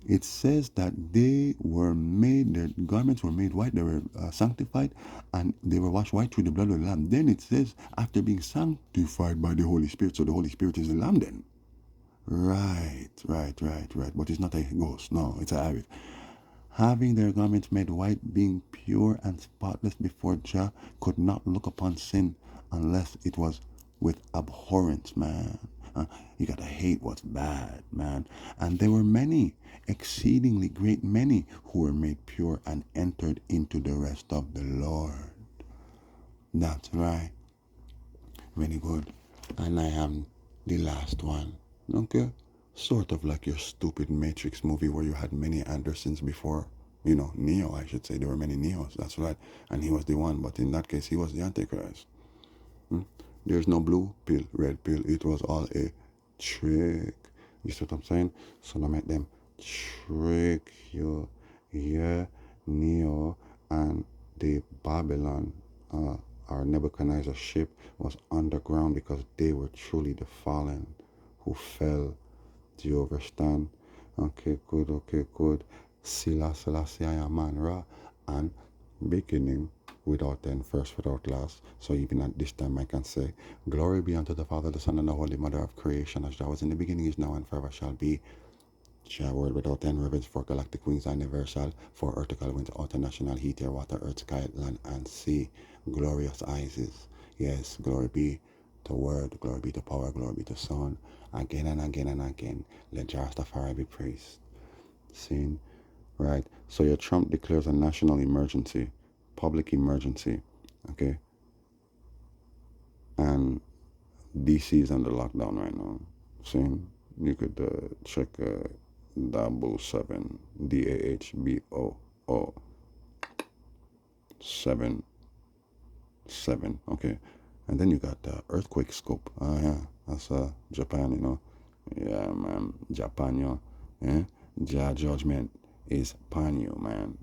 It says that they were made, their garments were made white, they were sanctified, and they were washed white through the blood of the Lamb. Then it says, after being sanctified by the Holy Spirit, so the Holy Spirit is the Lamb then. Right. But it's not a ghost. No, it's a habit. Having their garments made white, being pure and spotless before Jah, could not look upon sin unless it was with abhorrence, man. You gotta hate what's bad, man. And there were many, exceedingly great many, who were made pure and entered into the rest of the Lord. That's right. Very good. And I am the last one. Okay? Sort of like your stupid Matrix movie where you had many Andersons before. Neo, I should say. There were many Neos. That's right. And he was the one. But in that case, he was the Antichrist. There's no blue pill, red pill. It was all a trick. You see what I'm saying? So don't make them trick you. Yeah, Neo and the Babylon, our Nebuchadnezzar ship was underground because they were truly the fallen who fell. Do you understand? Okay, good. Sila, Selassie, I am man, Ra, and beginning without end, first without last. So even at this time I can say, glory be unto the Father, the Son, and the Holy Mother of creation, as thou was in the beginning, is now, and forever shall be. Jah word without end, reverence for galactic wings and universal, for earthly winds, international heat, air, water, earth, sky, land, and sea. Glorious Isis. Yes, glory be to word, glory be to power, glory be to son. Again and again and again. Let Jah Rastafari be praised. Seen? Right. So your Trump declares a national emergency, public emergency, okay? And DC is under lockdown right now. See? You could check Dabo 7, DAHBOO 7, okay? And then you got the earthquake scope. Yeah, that's Japan, Yeah, man, Japan, yeah? Jah judgment is upon you, man.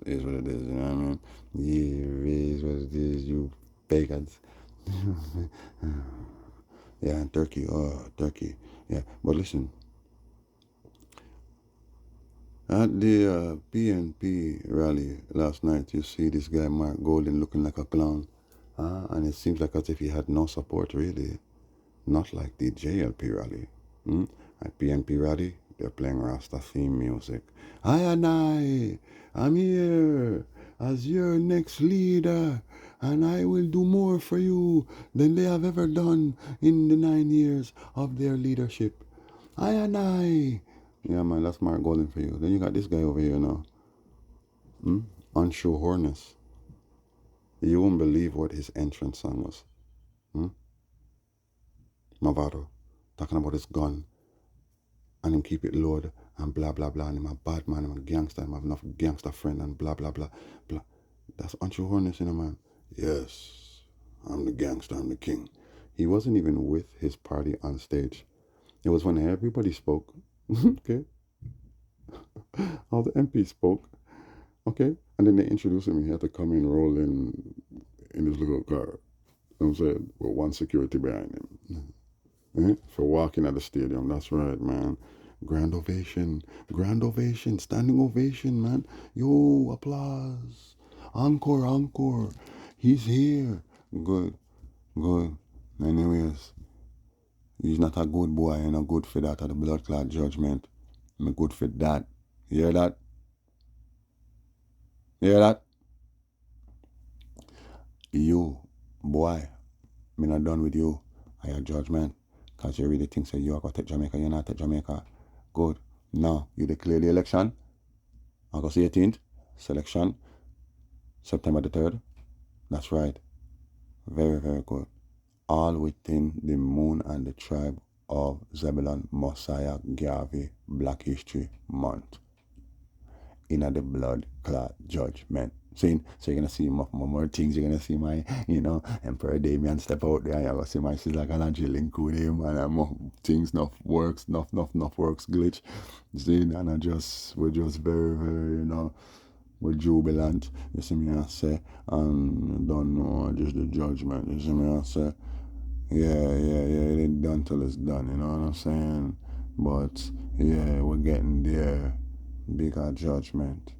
Is what it is, you know what I mean? Yeah, it is what it is, you pagans. Yeah, and Turkey, yeah. But listen, at the PNP rally last night, you see this guy Mark Golden looking like a clown, and it seems like as if he had no support really, not like the JLP rally. At PNP rally, they're playing Rasta theme music. I'm here as your next leader, and I will do more for you than they have ever done in the 9 years of their leadership. I. Yeah, man, that's Mark Golden for you. Then you got this guy over here now. Unsure Horness. You won't believe what his entrance song was. Mavado. Talking about his gun. And him keep it loaded and blah blah blah. And him a bad man, I'm a gangster, I'm have enough gangster friend and blah blah blah blah. That's Unsure Horness, man. Yes. I'm the gangster, I'm the king. He wasn't even with his party on stage. It was when everybody spoke. Okay. All the MPs spoke. Okay. And then they introduced him. He had to come in, roll in his little car. You know what I'm saying? With one security behind him. For walking at the stadium. That's right, man. Grand ovation. Grand ovation. Standing ovation, man. Yo, applause. Encore, encore. He's here. Good, good. Anyways, he's not a good boy and a good for that of the blood clot judgment. I'm good for that. You hear that? You hear that? You, boy, me not done with you. I your judgment. Cause you really think say you are gonna take Jamaica, you're not take Jamaica. Good. Now you declare the election. August 18th. Selection. September the 3rd. That's right. Very, very good. All within the moon and the tribe of Zebulon, Messiah, Garvey, Black History Month. In the blood clot judgment. See, so you're gonna see more things. You're gonna see my, Emperor Damien step out there. You're gonna see my sister Galanji link with him, and more things, enough works, enough works glitch. See, and we're just very, very, we're jubilant. You see me, I say, and don't know just the judgment. You see me, I say, yeah, it ain't done till it's done. You know what I'm saying? But yeah, we're getting there. Bigger judgment.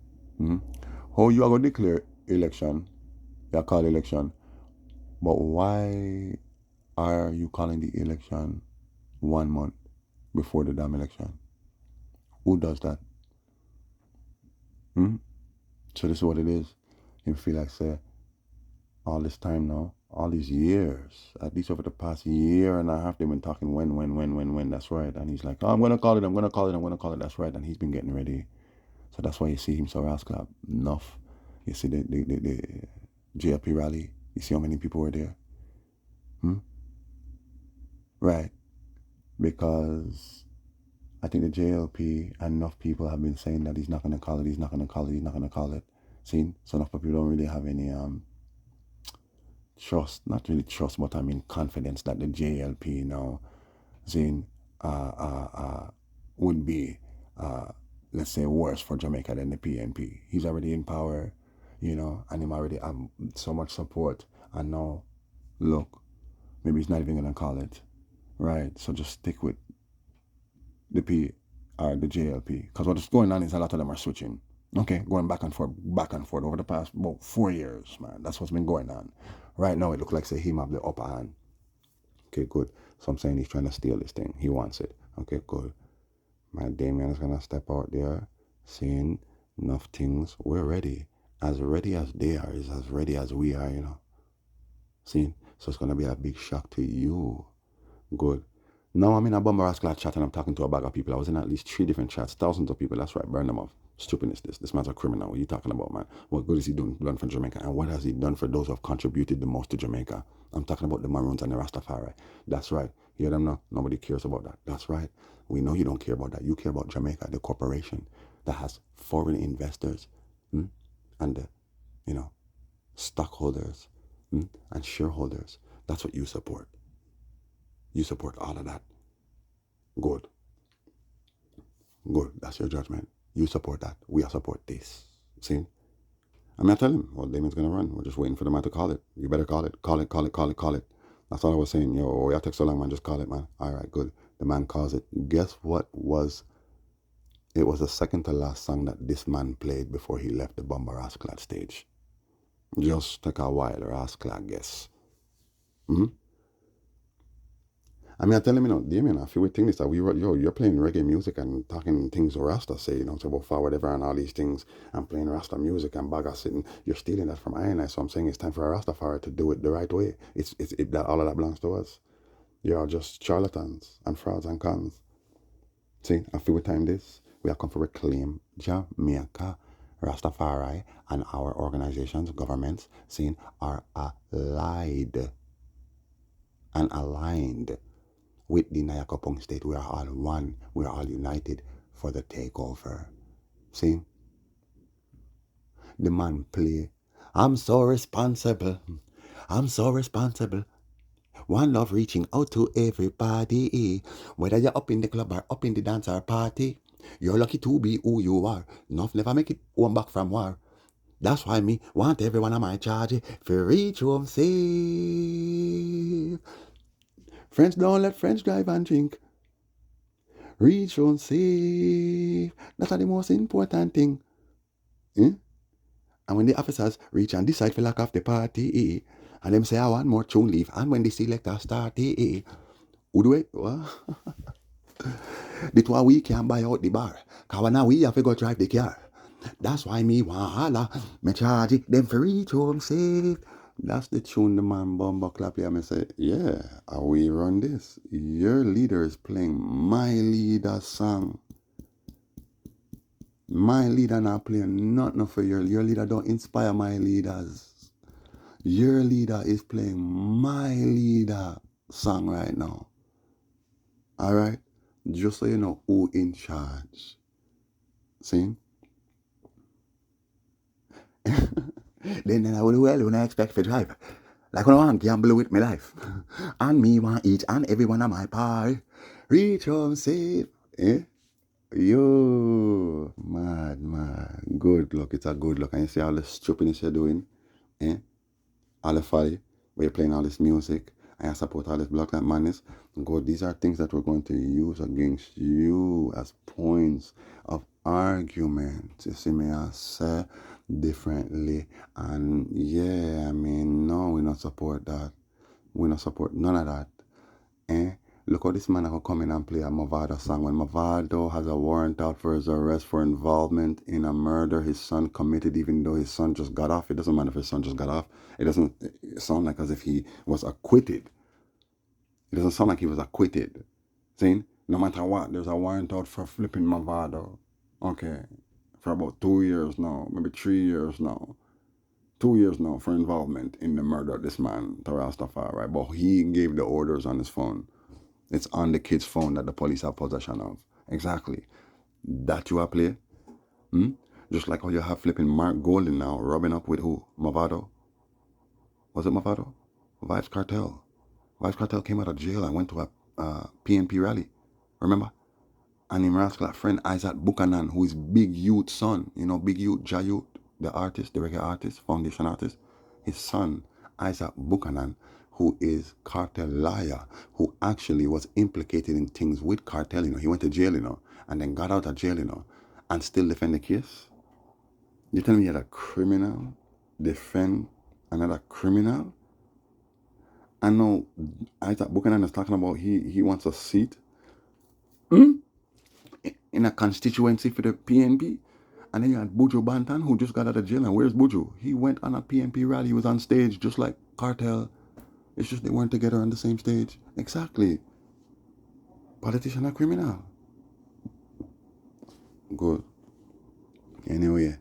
How you are going to declare election? You call election. But why are you calling the election 1 month before the damn election? Who does that? So this is what it is. You feel like say all this time now, all these years, at least over the past year and a half, they've been talking when. That's right. And he's like, oh, I'm gonna call it. That's right. And he's been getting ready. So that's why you see him so rascal enough. You see the JLP rally. You see how many people were there? Right. Because I think the JLP and enough people have been saying that he's not going to call it. See? So enough people don't really have any trust. Not really trust, but I mean confidence that the JLP now, Zane, would be, let's say, worse for Jamaica than the PNP. He's already in power, and him already have so much support. And now, look, maybe he's not even going to call it. Right, so just stick with the the JLP. Because what's going on is a lot of them are switching. Okay, going back and forth over the past about 4 years, man. That's what's been going on. Right now, it looks like say him have the upper hand. Okay, good. So I'm saying he's trying to steal this thing. He wants it. Okay, good. My Damien is gonna step out there, saying enough things. We're ready. As ready as they are is as ready as we are, See? So it's gonna be a big shock to you. Good. Now I'm in a Bombarras class chat and I'm talking to a bag of people. I was in at least 3 different chats, thousands of people. That's right, burn them off. Stupidness this. This man's a criminal. What are you talking about, man? What good is he done for Jamaica? And what has he done for those who have contributed the most to Jamaica? I'm talking about the Maroons and the Rastafari. That's right. Hear them now? Nobody cares about that. That's right. We know you don't care about that. You care about Jamaica, the corporation that has foreign investors and the, stockholders and shareholders. That's what you support. You support all of that. Good. Good. That's your judgment. You support that. We support this. See? I mean, I tell him, well, Damien's going to run. We're just waiting for the man to call it. You better call it. Call it. That's all I was saying. Yo, y'all take so long, man. Just call it, man. All right, good. The man calls it. Guess what was... It was the second to last song that this man played before he left the Bombarras Clad stage. Just take a while, Rascal, guess. I mean, I tell him, Damien, I feel we think this, that you're playing reggae music and talking things Rasta say, so about forward ever and all these things, and playing Rasta music and Baga sitting, you're stealing that from I. So I'm saying it's time for a Rastafari to do it the right way. All of that belongs to us. You're just charlatans and frauds and cons. See, I feel we time this. We have come to reclaim Jamaica, Rastafari, and our organizations, governments, are allied and aligned with the Nyakopong state. We are all one. We are all united for the takeover. See? The man play. I'm so responsible. One love reaching out to everybody. Whether you're up in the club or up in the dance or party, you're lucky to be who you are. Enough never make it home back from war. That's why me want everyone on my charge for reach home safe. French don't let French drive and drink. Reach home safe. That's the most important thing. Eh? And when the officers reach and decide to lock off the party, and them say I want more tune leave, and when the selector start, who do it? What? That's why we can't buy out the bar. Cause now we have to go drive the car. That's why me want holla. Me charge it, them for reach home safe. That's the tune the man Bumba clap here. Me say, yeah, how we run this? Your leader is playing my leader song. My leader not playing nothing for your leader don't inspire my leaders. Your leader is playing my leader song right now. Alright? Just so you know who in charge. See? Then I will well when I expect to drive. Like when I want to gamble with my life. And me want each and every one of my pie. Reach home safe. Eh? Yo. Mad. Good luck. It's a good luck. And you see all the stupidness you're doing. Eh? All the folly. Where you're playing all this music. And I support all this Black Lives Madness. God, these are things that we're going to use against you as points of argument. You see me, I say differently. And yeah, I mean, no, we not support that. We not support none of that. Eh? Look how this man can come in and play a Mavado song when Mavado has a warrant out for his arrest for involvement in a murder his son committed, even though his son just got off. It doesn't matter if his son just got off. It doesn't sound like as if he was acquitted. It doesn't sound like he was acquitted. See? No matter what, there's a warrant out for flipping Mavado. Okay. For about 2 years now, maybe 3 years now. 2 years now for involvement in the murder of this man, Rastafari, right? But he gave the orders on his phone. It's on the kid's phone that the police have possession of. Exactly. That you are play. Just like how you have flipping Mark Golden now, rubbing up with who? Mavado? Was it Mavado? Vibes Cartel. Vibes Cartel came out of jail and went to a PNP rally. Remember? And him rascal friend Isaac Buchanan, who is Big Youth's son. You know, Big Youth, Jayut, the artist, the reggae artist, foundation artist. His son, Isaac Buchanan, who is cartel liar, who actually was implicated in things with cartel, you know. He went to jail, you know, and then got out of jail, you know, and still defend the case. You tell me you had a criminal defend another criminal? I know Isaac Buchanan is talking about he wants a seat in a constituency for the PNP. And then you had Buju Banton, who just got out of jail. And where's Buju? He went on a PNP rally. He was on stage just like Cartel. It's just they weren't together on the same stage. Exactly. Politician or criminal. Good. Anyway,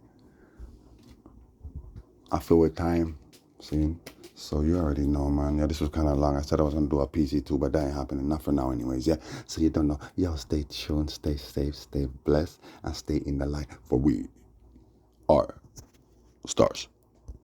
I feel with time. See? So you already know, man. Yeah, this was kind of long. I said I was going to do a PC2, but that ain't happening. Not for now anyways, yeah? So you don't know. Yo, stay tuned, stay safe, stay blessed, and stay in the light. For we are stars.